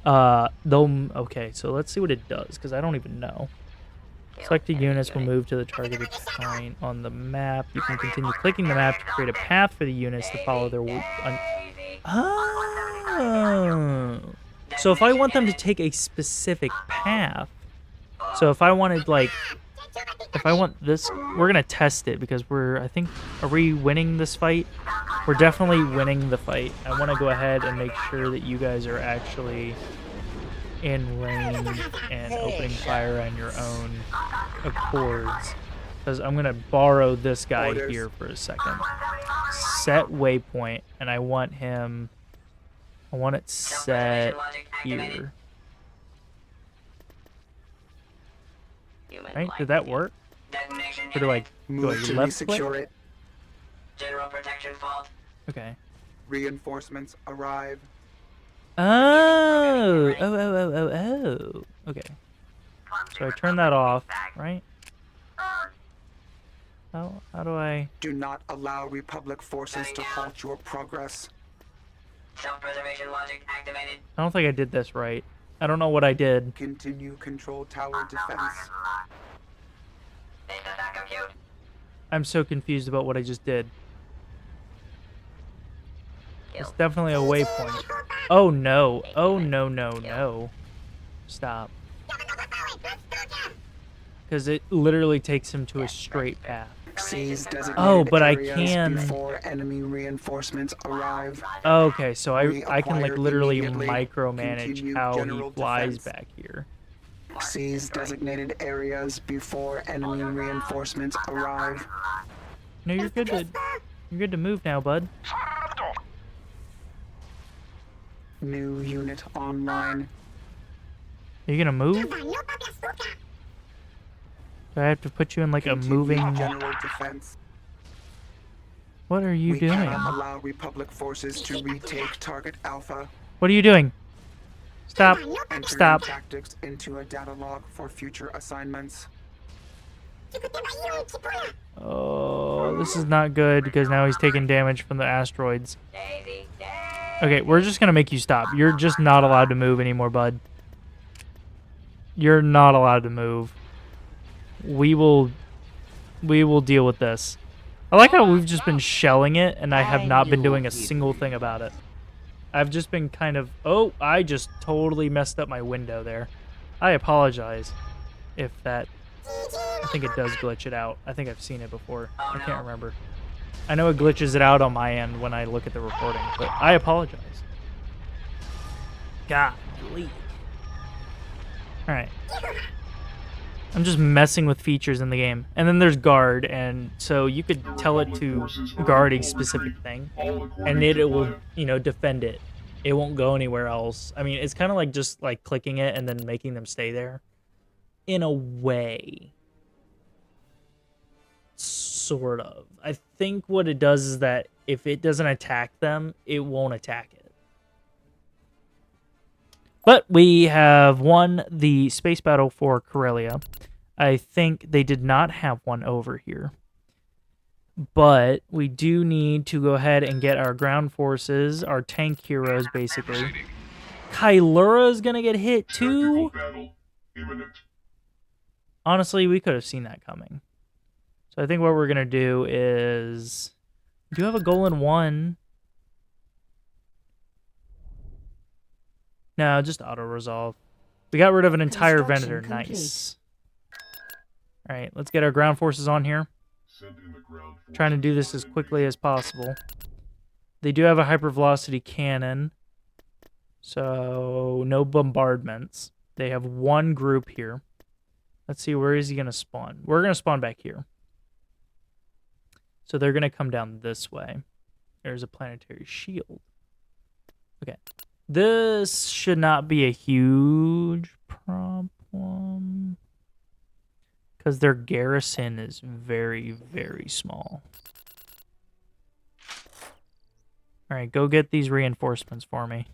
Okay, so let's see what it does, because I don't even know. Selected units will move to the targeted point on the map. You can continue clicking the map to create a path for the units to follow their... Oh. So if I want them to take a specific path... So if I wanted, like... If I want this... We're going to test it, because I think... Are we winning this fight? We're definitely winning the fight. I want to go ahead and make sure that you guys are actually in range and opening fire on your own accords. Because I'm going to borrow this guy here for a second. Set waypoint, and I want him... I want it set here. Right? Did that work? Or do I left click? General protection fault. Okay. Reinforcements arrive. Oh. Okay. So I turn that off, right? How do I... Do not allow Republic forces to halt your progress. Self-preservation logic activated. I don't think I did this right. I don't know what I did. Continue control tower defense. I'm so confused about what I just did. It's definitely a waypoint. Oh no. Oh no, no, no. Stop. Because it literally takes him to a straight path. Oh, but I can... Before enemy reinforcements arrive. Okay, so I can like literally micromanage how he flies back here. Seize designated areas before enemy reinforcements arrive. No, you're good to move now, bud. New unit online. Are you gonna move? Do I have to put you in like a moving... General defense. What are you doing? We cannot allow Republic forces to retake target Alpha. What are you doing? Stop. Entering Stop. Tactics into a data log for future assignments. Oh, this is not good because now he's taking damage from the asteroids. Okay, we're just gonna make you stop. You're just not allowed to move anymore, bud. You're not allowed to move. We will deal with this. I like how we've just been shelling it and I have not been doing a single thing about it. I've just been kind of... Oh, I just totally messed up my window there. I apologize if that... I think it does glitch it out. I think I've seen it before. I can't remember. I know it glitches it out on my end when I look at the recording, but I apologize. Golly. Alright. I'm just messing with features in the game. And then there's guard, and so you could tell it to guard a specific thing, and it will, you know, defend it. It won't go anywhere else. I mean, it's kind of like just like clicking it and then making them stay there. In a way. Sort of. I think what it does is that if it doesn't attack them, it won't attack it. But we have won the space battle for Corellia. I think they did not have one over here. But we do need to go ahead and get our ground forces, our tank heroes, basically. Kylura is going to get hit, too? Honestly, we could have seen that coming. So I think what we're going to do is... We do have a goal in 1. No, just auto-resolve. We got rid of an entire vendor. Nice. Alright, let's get our ground forces on here. Trying to do this as quickly as possible. They do have a hypervelocity cannon. So, no bombardments. They have one group here. Let's see, where is he going to spawn? We're going to spawn back here. So they're going to come down this way. There's a planetary shield. Okay. This should not be a huge problem. Because their garrison is very, very small. Alright, go get these reinforcements for me.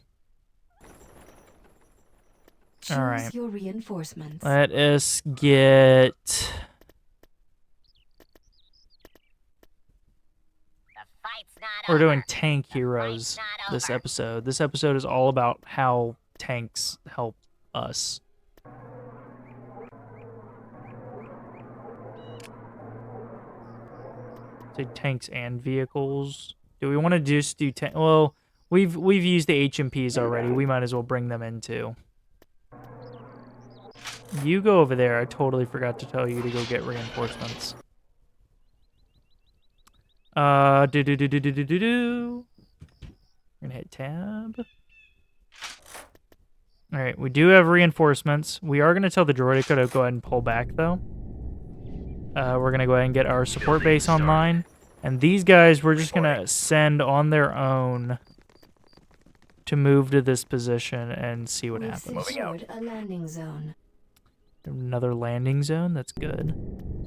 Alright. Your reinforcements. Let us get... We're doing tank heroes this episode. This episode is all about how tanks help us. Say tanks and vehicles. Do we want to just do tank? Well, we've used the HMPs already. We might as well bring them in too. You go over there. I totally forgot to tell you to go get reinforcements. We're gonna hit tab. Alright, we do have reinforcements. We are gonna tell the droidica to go ahead and pull back though. We're gonna go ahead and get our support base online. And these guys we're just gonna send on their own to move to this position and see what happens. Moving out. A landing zone. Another landing zone, that's good.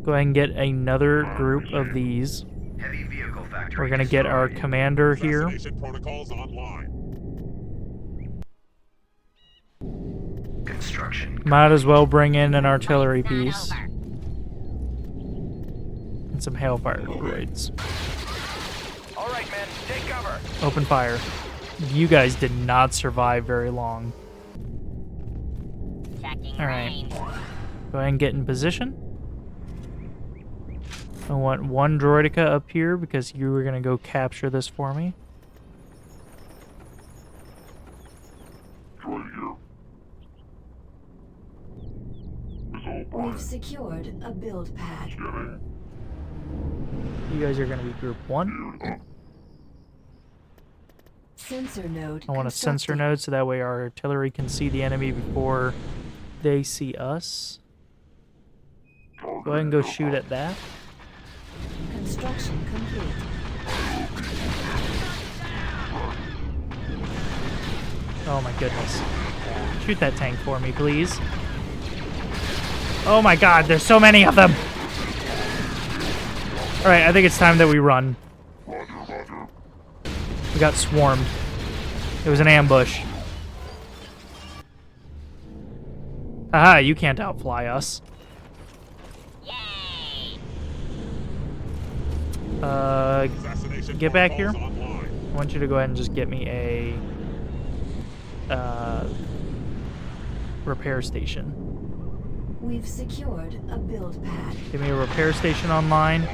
Go ahead and get another group of these. Heavy vehicle factory. We're gonna get our commander here. Protocols online. Construction. Might as well bring in an artillery piece. And some hailfire droids. Alright, men, take cover. Open fire. You guys did not survive very long. Alright. Go ahead and get in position. I want one droidica up here because you were going to go capture this for me. We've secured a build pad. You guys are going to be group 1. Sensor node. I want a sensor node so that way our artillery can see the enemy before they see us. Go ahead and go shoot at that. Construction complete. Oh my goodness. Shoot that tank for me, please. Oh my god, there's so many of them! Alright, I think it's time that we run. We got swarmed. It was an ambush. Haha, you can't outfly us. Get back here. I want you to go ahead and just get me a repair station. We've secured a build pad. Give me a repair station online.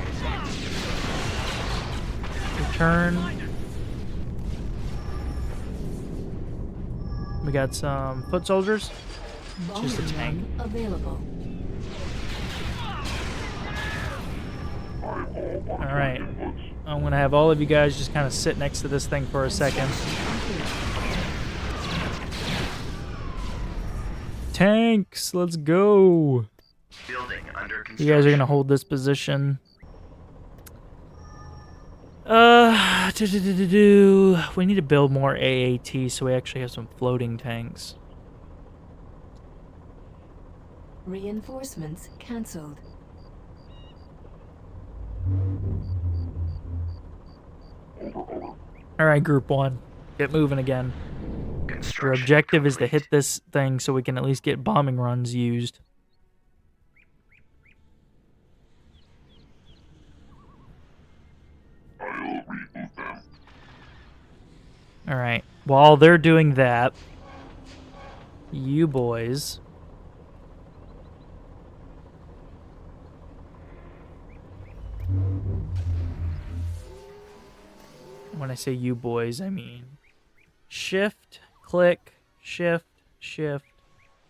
Return. We got some foot soldiers. Just a tank. Available. Alright. I'm going to have all of you guys just kind of sit next to this thing for a second. tanks. Let's go. Building under construction. You guys are gonna hold this position. We need to build more AAT so we actually have some floating tanks. Reinforcements cancelled. All right, Group 1, get moving again. Your objective is to hit this thing so we can at least get bombing runs used. All right, while they're doing that, you boys... When I say you boys, I mean shift, click, shift, shift,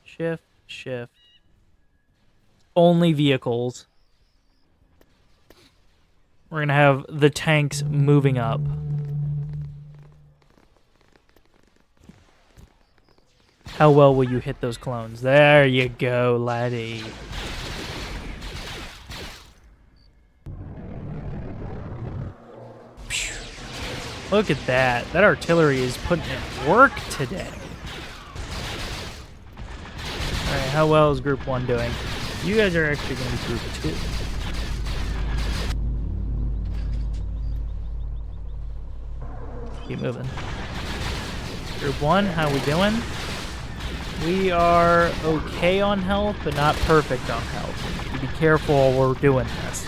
shift, shift. Only vehicles. We're gonna have the tanks moving up. How well will you hit those clones? There you go, laddie. Look at that. That artillery is putting in work today. Alright, how well is Group 1 doing? You guys are actually going to be Group 2. Keep moving. Group 1, how we doing? We are okay on health, but not perfect on health. So be careful while we're doing this.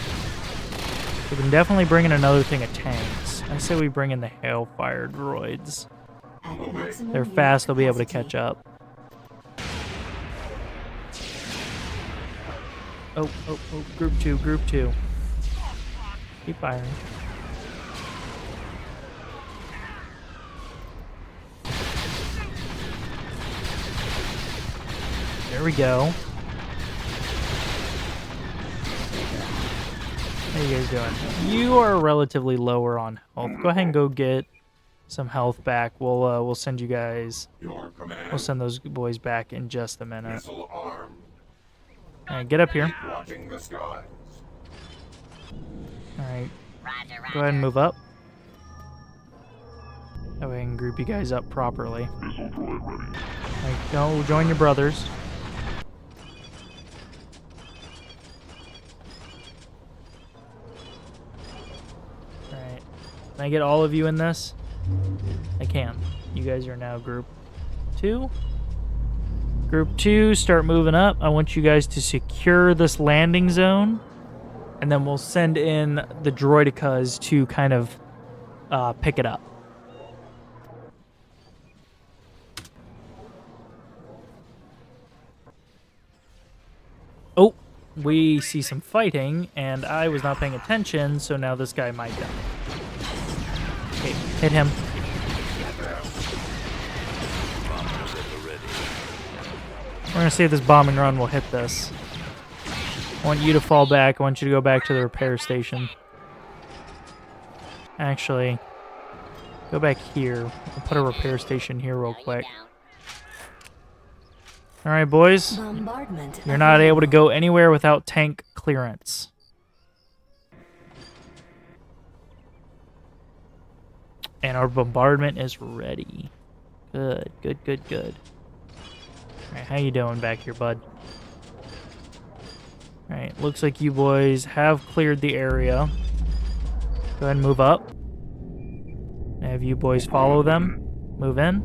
We can definitely bring in another thing of tanks. I say we bring in the Hailfire droids. They're fast, they'll be able to catch up. Oh, Group 2, Group 2. Keep firing. There we go. How you guys doing? You are relatively lower on health. Go ahead and go get some health back. We'll send you guys. We'll send those boys back in just a minute. Alright, get up here. Alright. Go ahead and move up. That way I can group you guys up properly. Alright, go join your brothers. Alright. Can I get all of you in this? I can. You guys are now Group 2. Group 2, start moving up. I want you guys to secure this landing zone. And then we'll send in the droidicas to kind of pick it up. Oh, we see some fighting, and I was not paying attention, so now this guy might die. Okay, hit him. We're going to see if this bombing run will hit this. I want you to fall back. I want you to go back to the repair station. Actually, go back here. I'll put a repair station here real quick. Alright, boys. You're not able to go anywhere without tank clearance. And our bombardment is ready. Good, good, good, good. Alright, how you doing back here, bud? Alright, looks like you boys have cleared the area. Go ahead and move up. Have you boys follow them. Move in.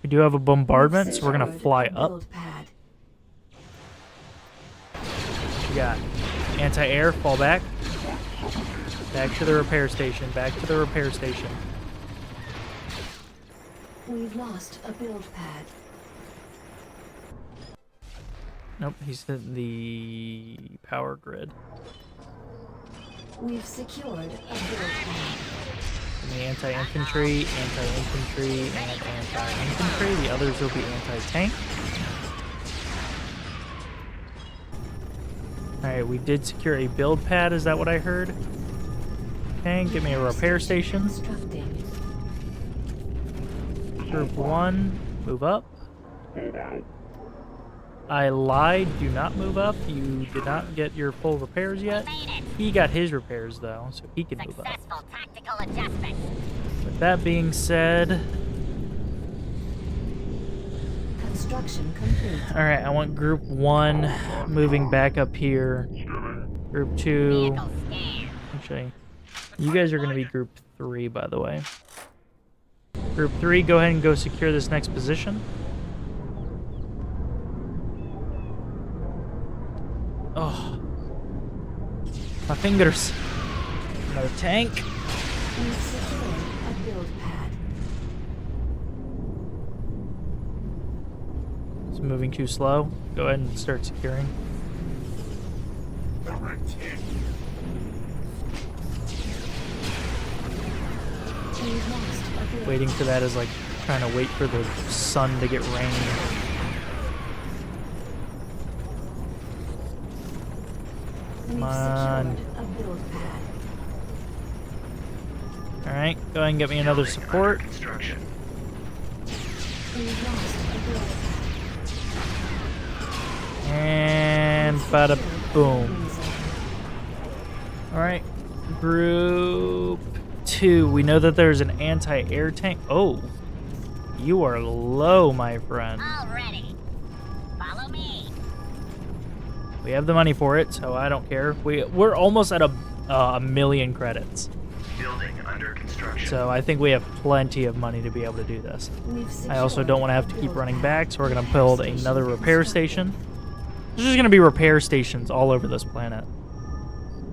We do have a bombardment, so we're going to fly up. What you got? Anti-air, fall back. Back to the repair station, back to the repair station. We've lost a build pad. Nope, he's hitting the power grid. We've secured a build pad. And the anti-infantry, anti-infantry, and anti-infantry. The others will be anti-tank. Alright, we did secure a build pad, is that what I heard? Okay, give me a repair station. Group 1, Move up. I lied. Do not move up. You did not get your full repairs yet. He got his repairs, though, so he can move up. Tactical adjustment. With that being said... Construction complete. Alright, I want Group 1 moving back up here. Group 2... Actually, you guys are going to be Group 3, by the way. Group 3, go ahead and go secure this next position. Oh. My fingers. Another tank. We've secured a build pad. It's moving too slow. Go ahead and start securing. We've lost a build Waiting for that is like trying to wait for the sun to get rain. Come on. a build pad. Alright, go ahead and get me another support. Construction. We've lost a build pad. And bada boom. Alright, Group 2. We know that there's an anti-air tank. Oh, you are low, my friend. Already. Follow me. We have the money for it, so I don't care. We're almost at a million credits. Building under construction. So I think we have plenty of money to be able to do this. I also don't want to have to keep running back, so we're going to build another repair station. There's just going to be repair stations all over this planet.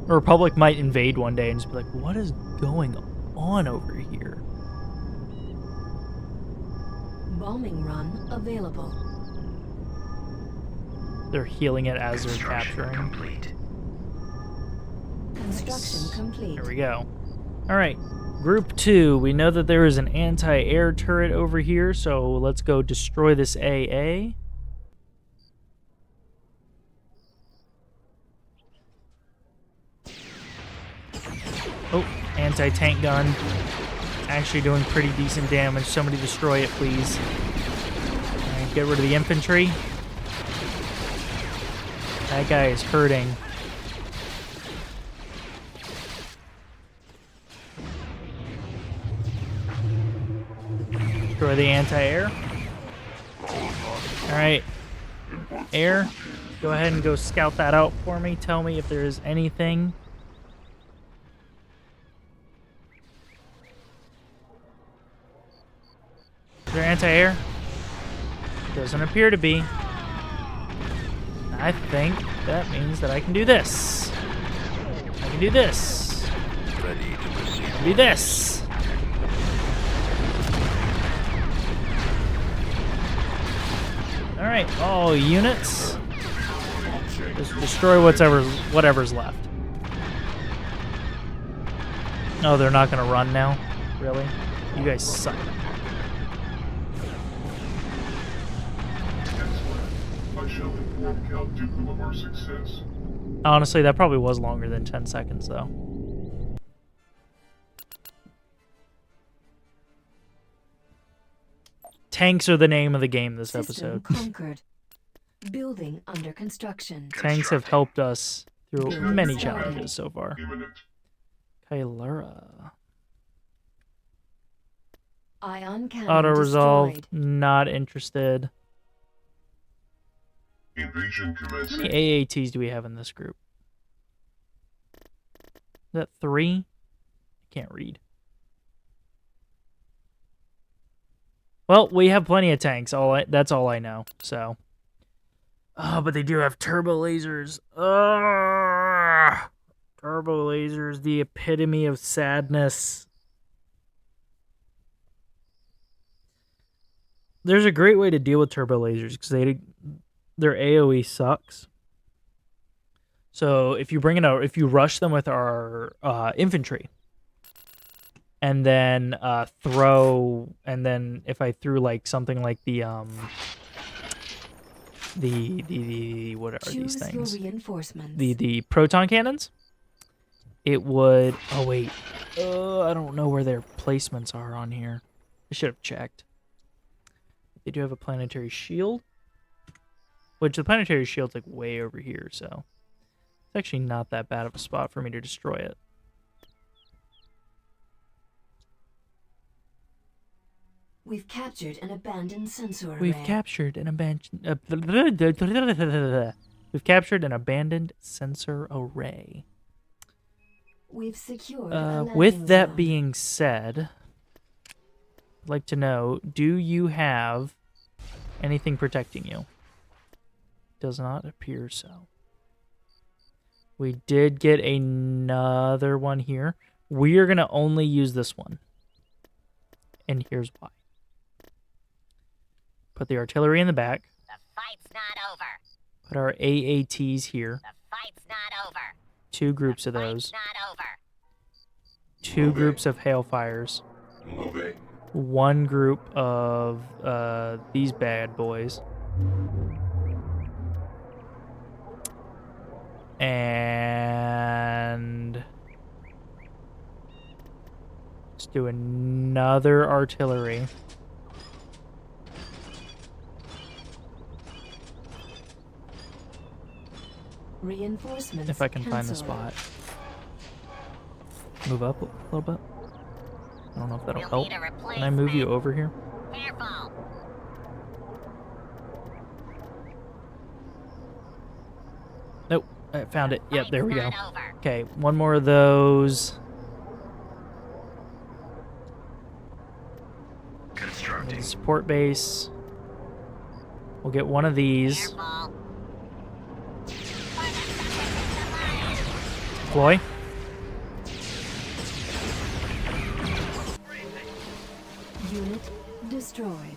The Republic might invade one day and just be like, what is going on over here? Bombing run available. They're healing it as they're capturing. Complete. Construction complete. There we go. All right, Group 2. We know that there is an anti-air turret over here, so let's go destroy this AA. Oh, anti-tank gun. Actually doing pretty decent damage. Somebody destroy it, please. All right, get rid of the infantry. That guy is hurting. Destroy the anti-air. Alright. Air, go ahead and go scout that out for me. Tell me if there is anything. Is there anti-air? Doesn't appear to be. I think that means that I can do this. I can do this. Ready to proceed. I can do this. Alright, all units. Just destroy whatever's left. Oh, they're not gonna run now? Really? You guys suck. I shall inform Count Dooku of our success. Honestly, that probably was longer than 10 seconds, though. Tanks are the name of the game this System episode. conquered. Building under construction. Tanks have helped us through Building many started. challenges so far. Imminent. Kylura. Ion cannon Auto resolve. destroyed. Not interested. Invasion How commencing. many AATs do we have in this group? Is that 3? I can't read. Well, we have plenty of tanks. That's all I know. So, oh, but they do have turbo lasers. Ugh! Turbo lasers, the epitome of sadness. There's a great way to deal with turbo lasers because their AOE sucks. So if you rush them with our infantry, and then if I threw like something like the what are these Choose things? your reinforcements. The proton cannons. It would. Oh wait. I don't know where their placements are on here. I should have checked. They do have a planetary shield, which the planetary shield's like way over here, so it's actually not that bad of a spot for me to destroy it. We've captured an abandoned sensor array. We've captured an abandoned sensor array. We've secured a landing With that zone. being said, I'd like to know, do you have anything protecting you? Does not appear so. We did get another one here. We are going to only use this one. And here's why. Put the artillery in the back. The fight's not over. Put our AATs here. The fight's not over. 2 groups of those. Fight's not over. 2 groups of hailfires. Moving. 1 group of these bad boys. And let's do another artillery. Reinforcements If I can find the cancelled. spot. Move up a little bit. I don't know if that'll We'll help. need a Can I move you replacement. over here? Careful. Nope. I found it. Yep, there we go. Fight's not over. Okay, one more of those. Constructing. Support base. We'll get one of these. Careful. Deploy. Unit destroyed.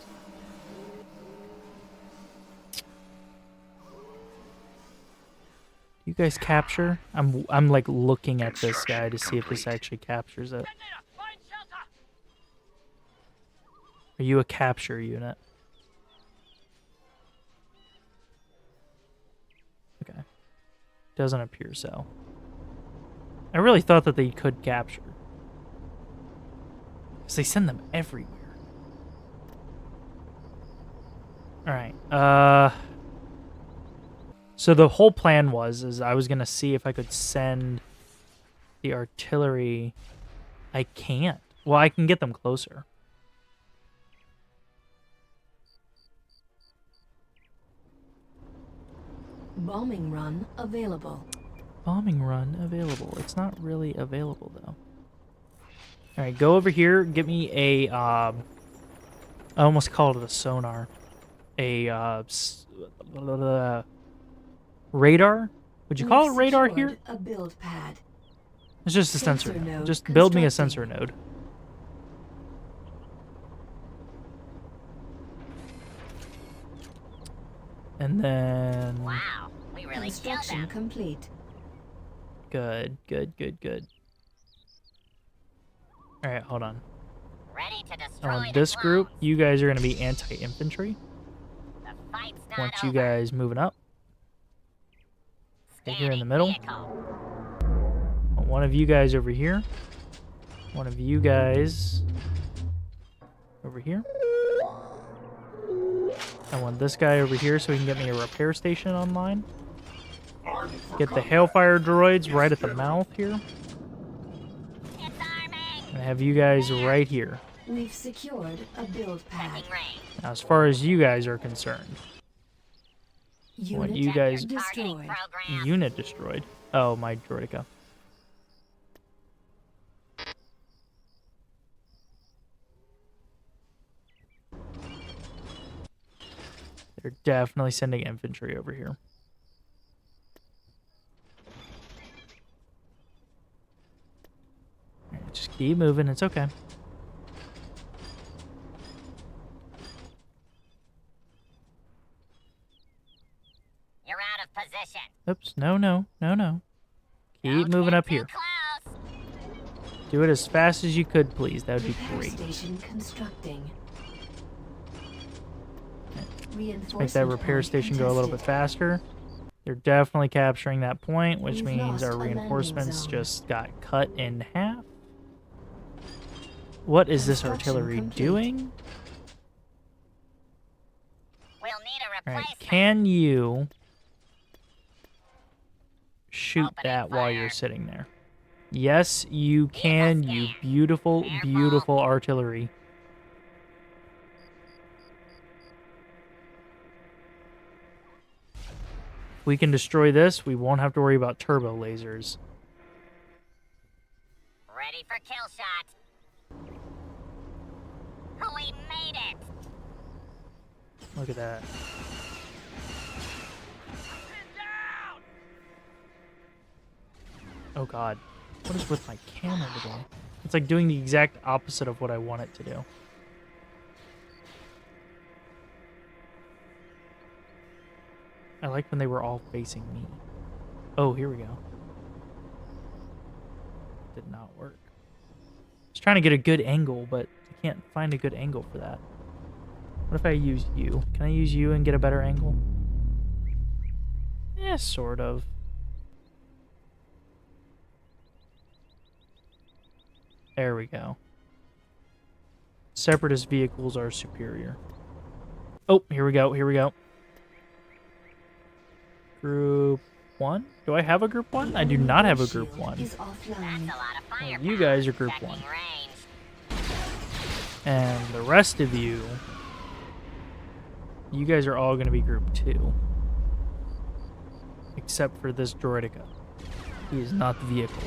You guys capture? I'm like looking at this guy to see if this actually captures it. Are you a capture unit? Okay. Doesn't appear so. I really thought that they could capture. Because they send them everywhere. Alright. So the whole plan is I was going to see if I could send the artillery. I can't. Well, I can get them closer. Bombing run available. Bombing run available. It's not really available, though. Alright, go over here. Get me a, I almost called it a sonar. A, radar? Would you call it We've radar secured here? A build pad. It's just a sensor Sensor node. node Just build me a constructing. sensor node. And then... Wow, we really killed Construction them. complete. Good. Alright, hold on. Ready to destroy On the this group, clones. you guys are going to be anti-infantry. The fight's not Want over. you guys moving up. Right here in the Scanning middle. vehicle. Want one of you guys over here. One of you guys over here. I want this guy over here so he can get me a repair station online. Get the Hailfire droids right at the mouth here. It's arming. And have you guys right here. We've secured a build pad. Checking range. Now, as far as you guys are concerned, Unit you guys- Targeting destroyed. program. unit destroyed. Oh, my droidica. They're definitely sending infantry over here. Alright, just keep moving. It's okay. You're out of position. Oops. No. Keep Don't moving get up too here. Close. Do it as fast as you could, please. That would be Repair great. station constructing. Make that repair station go a little bit faster. They're definitely capturing that point, which We've means lost our a landing reinforcements zone. just got cut in half. What is this Construction artillery complete. doing? need a Alright, replacement. can you shoot Opening that while fire. you're sitting there? Yes, you can, you beautiful, beautiful artillery. If we can destroy this, we won't have to worry about turbo lasers. Ready for kill shot. We made it. Look at that. Oh god. What is with my camera today? It's like doing the exact opposite of what I want it to do. I like when they were all facing me. Oh, here we go. Did not work. I was trying to get a good angle, but I can't find a good angle for that. What if I use you? Can I use you and get a better angle? Yeah, sort of. There we go. Separatist vehicles are superior. Oh, here we go, here we go. Group 1? Do I have a group 1? I do not have a group 1. Is offline. That's a lot of fire. Well, you guys are group 1. Range. And the rest of you, you guys are all going to be group 2. Except for this droideka. He is not the vehicle.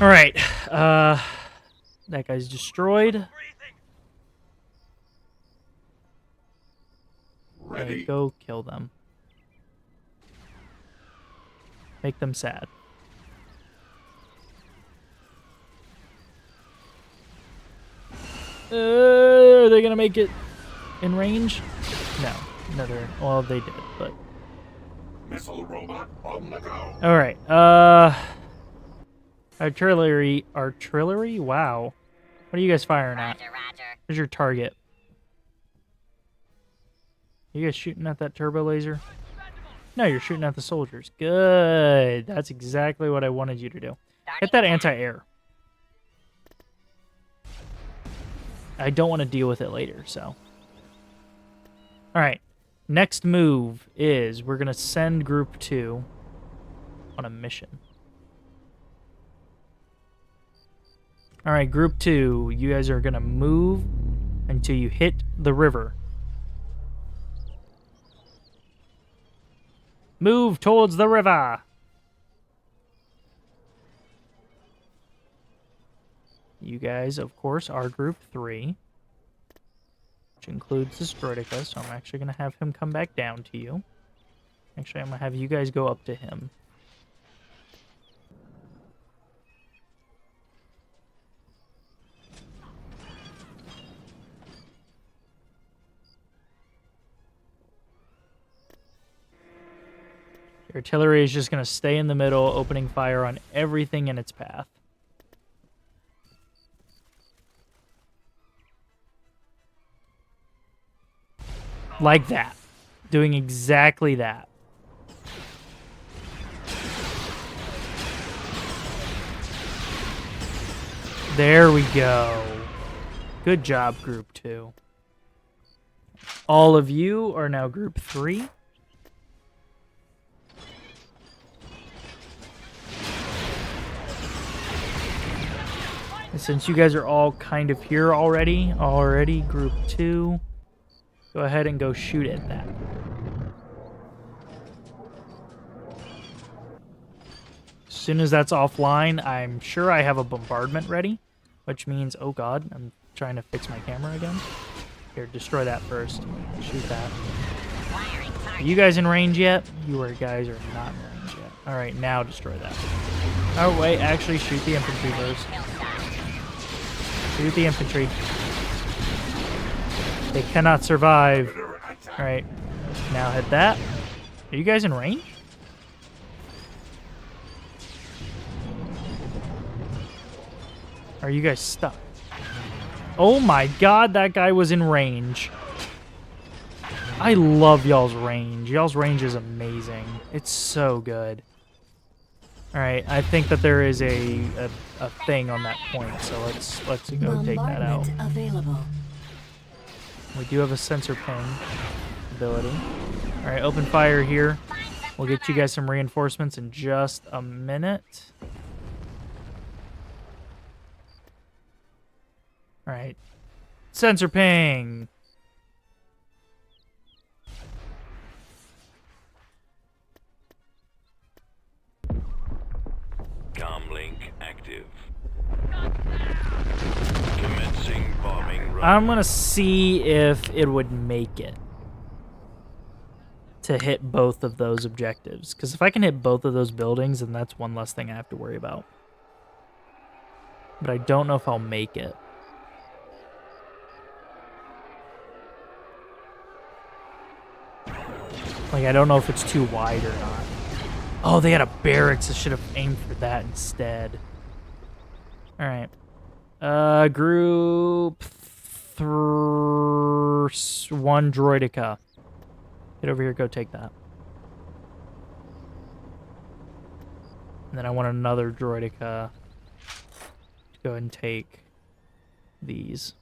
Alright, that guy's destroyed. Okay, go kill them. Make them sad. Are they gonna make it in range? No. Another. Well, they did, but. Missile robot on the go. Alright, Artillery. Artillery? Wow. What are you guys firing at? Roger, roger. Where's your target? You guys shooting at that turbo laser? No, you're shooting at the soldiers. Good. That's exactly what I wanted you to do. Hit that anti-air. I don't want to deal with it later, so. Alright. Next move is we're going to send Group 2 on a mission. Alright, Group 2, you guys are going to move until you hit the river. Move towards the river! You guys, of course, are Group 3, which includes this droideka, so I'm actually going to have him come back down to you. Actually, I'm going to have you guys go up to him. Your artillery is just going to stay in the middle, opening fire on everything in its path. Like that. Doing exactly that. There we go. Good job, Group 2. All of you are now Group 3. And since you guys are all kind of here already, Group 2, go ahead and go shoot at that. As soon as that's offline, I'm sure I have a bombardment ready, which means, oh god, I'm trying to fix my camera again. Here, destroy that first. Shoot that. Are you guys in range yet? You guys are not in range yet. Alright, now destroy that. Oh, wait, actually shoot the infantry first. Shoot the infantry. They cannot survive. Alright, now hit that. Are you guys in range? Are you guys stuck? Oh my god, that guy was in range. I love y'all's range. Y'all's range is amazing. It's so good. Alright, I think that there is a thing on that point, so let's go take that out. Available. We do have a sensor ping ability. All right, open fire here. We'll get you guys some reinforcements in just a minute. All right. Sensor ping. Comlink active. Commencing bombing run. I'm going to see if it would make it to hit both of those objectives. Because if I can hit both of those buildings, then that's one less thing I have to worry about. But I don't know if I'll make it. Like, I don't know if it's too wide or not. Oh, they had a barracks. I should have aimed for that instead. All right. Group 1 Droidica. Get over here, go take that. And then I want another Droidica to go ahead and take these.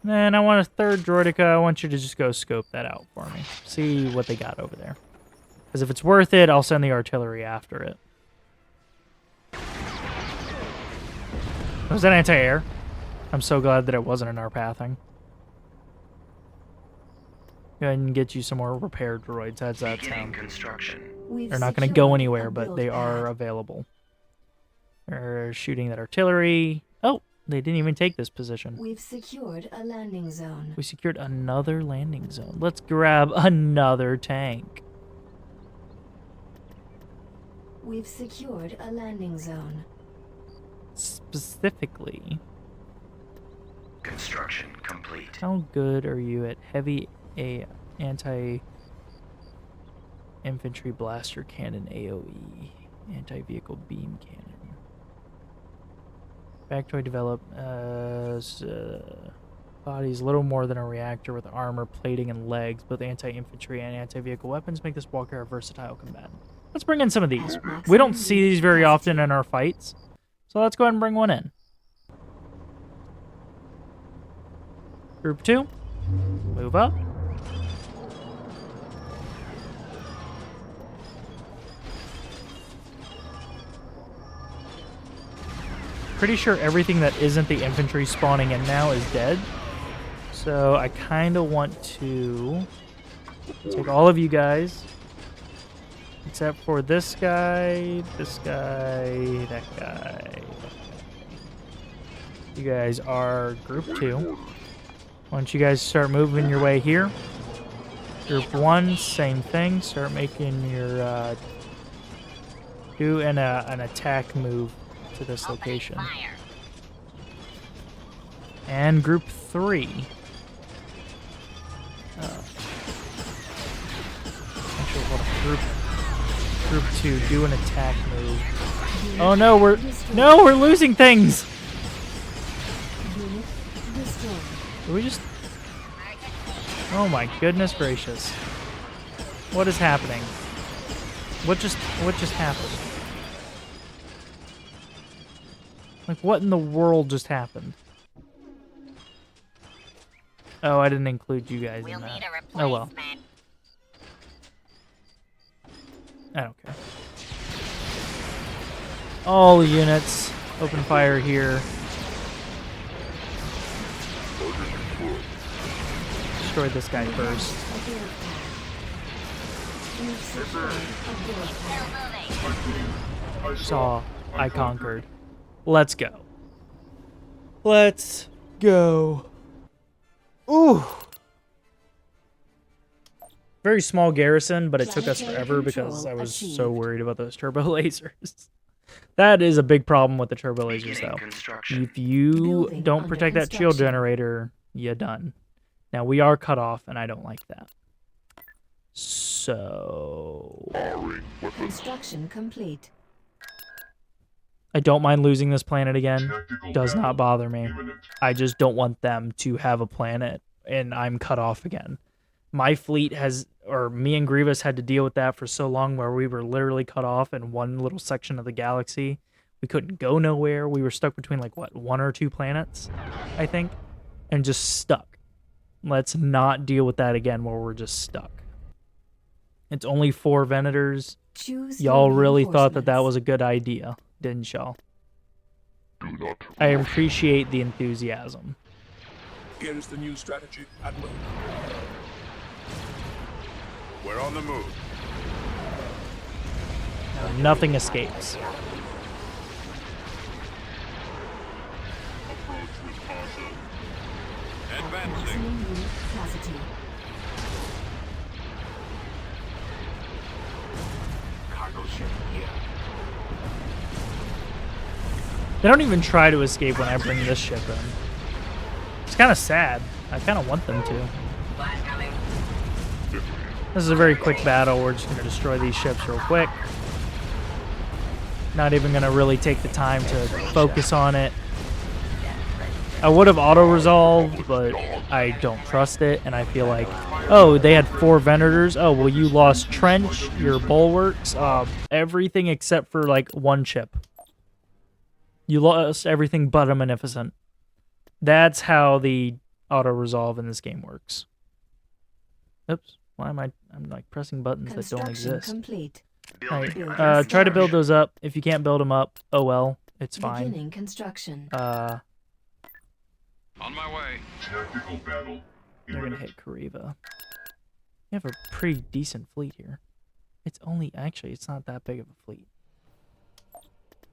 And then I want a third Droidica. I want you to just go scope that out for me. See what they got over there. Because if it's worth it, I'll send the artillery after it. Was that anti-air? I'm so glad that it wasn't in our pathing. Go ahead and get you some more repair droids. How's that sound? Construction. They're not going to go anywhere, but they are available. They're shooting that artillery. Oh, they didn't even take this position. We've secured a landing zone. We secured another landing zone. Let's grab another tank. We've secured a landing zone. Specifically, Construction complete. how good are you at heavy anti-infantry blaster cannon AOE? Anti-vehicle beam cannon. Factoid develop bodies little more than a reactor with armor, plating, and legs. Both anti-infantry and anti-vehicle weapons make this walker a versatile combatant. Let's bring in some of these. We don't see these very often in our fights, so let's go ahead and bring one in. Group 2, move up. Pretty sure everything that isn't the infantry spawning in now is dead. So I kind of want to take all of you guys, except for this guy, that guy. You guys are group 2. Why don't you guys start moving your way here? Group 1, same thing. Start making your do an attack move to this location. And group 3. Actually, hold on. Group 2, do an attack move. Oh no, we're losing things. Did we just? Oh my goodness gracious! What is happening? What just happened? Like, what in the world just happened? Oh, I didn't include you guys in that. Oh well. I don't care. All units, open fire here. Destroy this guy first. Saw, I conquered. Let's go. Let's go. Ooh. Very small garrison, but it took us forever because I was so worried about those turbo lasers. That is a big problem with the turbo lasers, though. If you don't protect that shield generator, you're done. Now, we are cut off, and I don't like that. So... Construction complete. I don't mind losing this planet again. Does not bother me. I just don't want them to have a planet, and I'm cut off again. My fleet has, or me and Grievous had to deal with that for so long, where we were literally cut off in one little section of the galaxy. We couldn't go nowhere. We were stuck between, like, what, 1 or 2 planets, I think. and just stuck. Let's not deal with that again where we're just stuck. It's only 4 Venators. Choose Y'all your really thought that reinforcements. was a good idea, didn't y'all? I appreciate the enthusiasm. Here is the new strategy, Admiral. We're on the move. Now, nothing escapes. Advancing. Maximum unit capacity. Cargo ship here. They don't even try to escape when I bring this ship in. It's kind of sad. I kind of want them to. Flash coming. This is a very quick battle. We're just going to destroy these ships real quick. Not even going to really take the time to focus on it. I would have auto-resolved, but I don't trust it, and I feel like, oh, they had 4 Venators. Oh, well, you lost Trench, your bulwarks, everything except for, like, 1 ship. You lost everything but a Magnificent. That's how the auto-resolve in this game works. Oops. Why am I'm like pressing buttons that don't Construction exist. complete. Alright, Building try to build start. those up. If you can't build them up, oh well, it's fine. Beginning construction. On my way. Tactical battle. They're gonna hit Kariva. You have a pretty decent fleet here. It's only, actually, it's not that big of a fleet.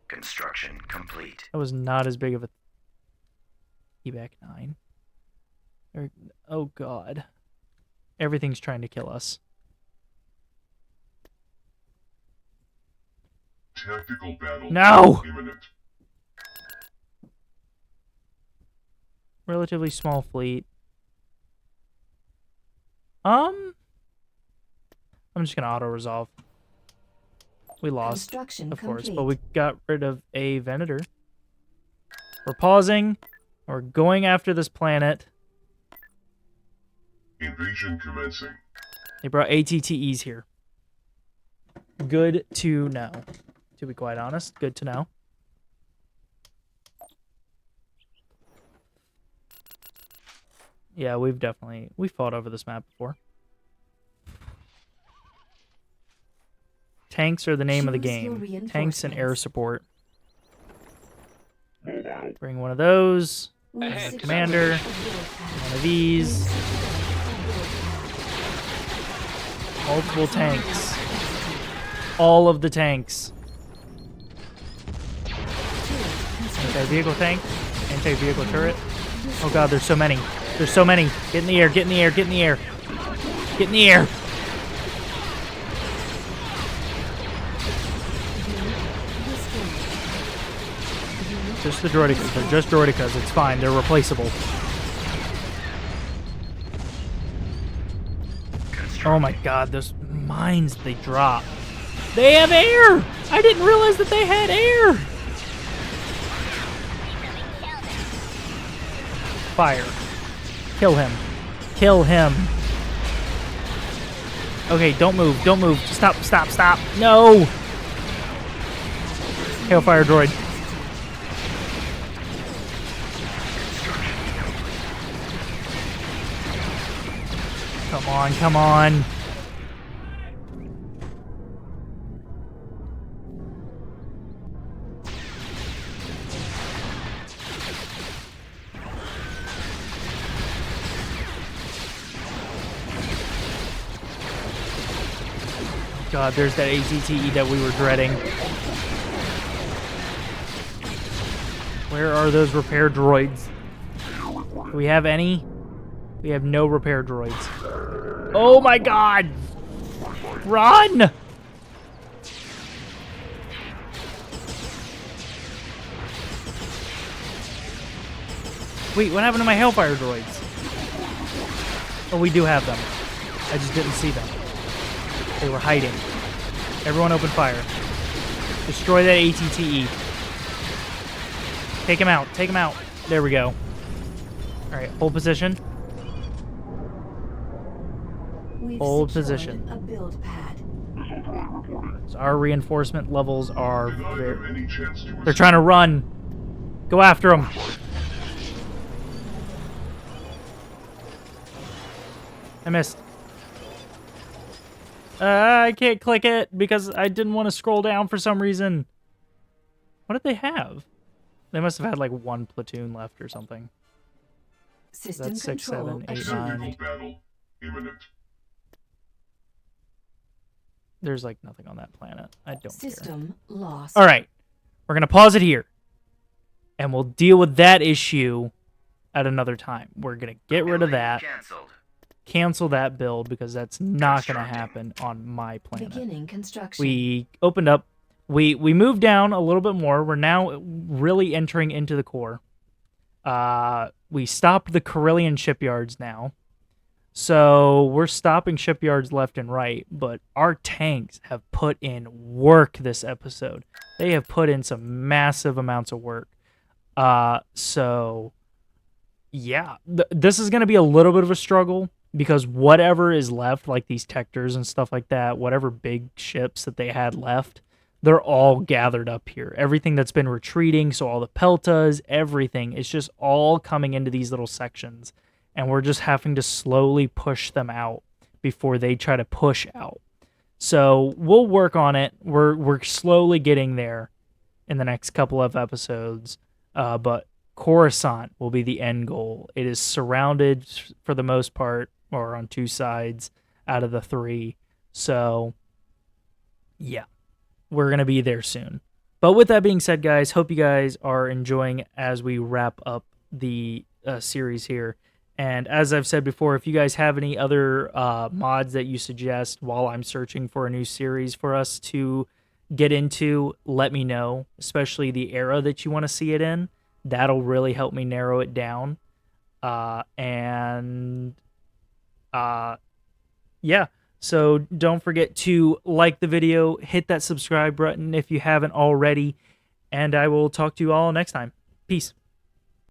Construction complete. That was not as big of a evac 9. Oh god. Everything's trying to kill us. Tactical battle. No! Imminent. Relatively small fleet. I'm just gonna auto-resolve. We lost, Construction of course, complete. but we got rid of a Venator. We're pausing. We're going after this planet. Invasion commencing. They brought ATTEs here. Good to know. To be quite honest, good to know. Yeah, we fought over this map before. Tanks are the name of the Choose your game. Tanks and air reinforcements. support. Bring one of those. We've Ahead. secured Commander. a build pad. One of these. Multiple tanks. All of the tanks. Anti-vehicle tank. Anti-vehicle turret. Oh god, there's so many. There's so many. Get in the air, get in the air, get in the air. Get in the air. Just the droidicas. They're just droidicas. It's fine. They're replaceable. Oh my god, those mines they drop. They have air! I didn't realize that they had air! Fire. Kill him. Kill him. Okay, don't move. Don't move. Stop, stop, stop. No! Hailfire droid. Come on, come on. God, there's that ATTE that we were dreading. Where are those repair droids? Do we have any? We have no repair droids. Oh my god! Run! Wait, what happened to my Hellfire droids? Oh, we do have them. I just didn't see them. They were hiding. Everyone open fire. Destroy that ATTE. Take him out. Take him out. There we go. Alright, hold position. We've Hold secured position. A build pad. So our reinforcement levels are Deny them very... any chance to They're trying to run. Go after them. I missed. I can't click it because I didn't want to scroll down for some reason. What did they have? They must have had like one platoon left or something. System That's 6, control 7, 8, achieved. 9. Battle imminent. There's like nothing on that planet. I don't care. System lost. All right. We're going to pause it here. And we'll deal with that issue at another time. We're going to get rid of that. Cancelled. Cancel that build because that's not going to happen on my planet. Beginning construction. We opened up. We moved down a little bit more. We're now really entering into the core. We stopped the Carillion shipyards now. So we're stopping shipyards left and right, but our tanks have put in work this episode. They have put in some massive amounts of work. So yeah, this is going to be a little bit of a struggle because whatever is left, like these Tectors and stuff like that, whatever big ships that they had left, they're all gathered up here. Everything that's been retreating, so all the Peltas, everything, it's just all coming into these little sections. And we're just having to slowly push them out before they try to push out. So we'll work on it. We're slowly getting there in the next couple of episodes. But Coruscant will be the end goal. It is surrounded for the most part, or on 2 sides out of the 3. So, yeah, we're going to be there soon. But with that being said, guys, hope you guys are enjoying as we wrap up the series here. And as I've said before, if you guys have any other mods that you suggest while I'm searching for a new series for us to get into, let me know, especially the era that you want to see it in. That'll really help me narrow it down. Yeah. So don't forget to like the video, hit that subscribe button if you haven't already, and I will talk to you all next time. Peace.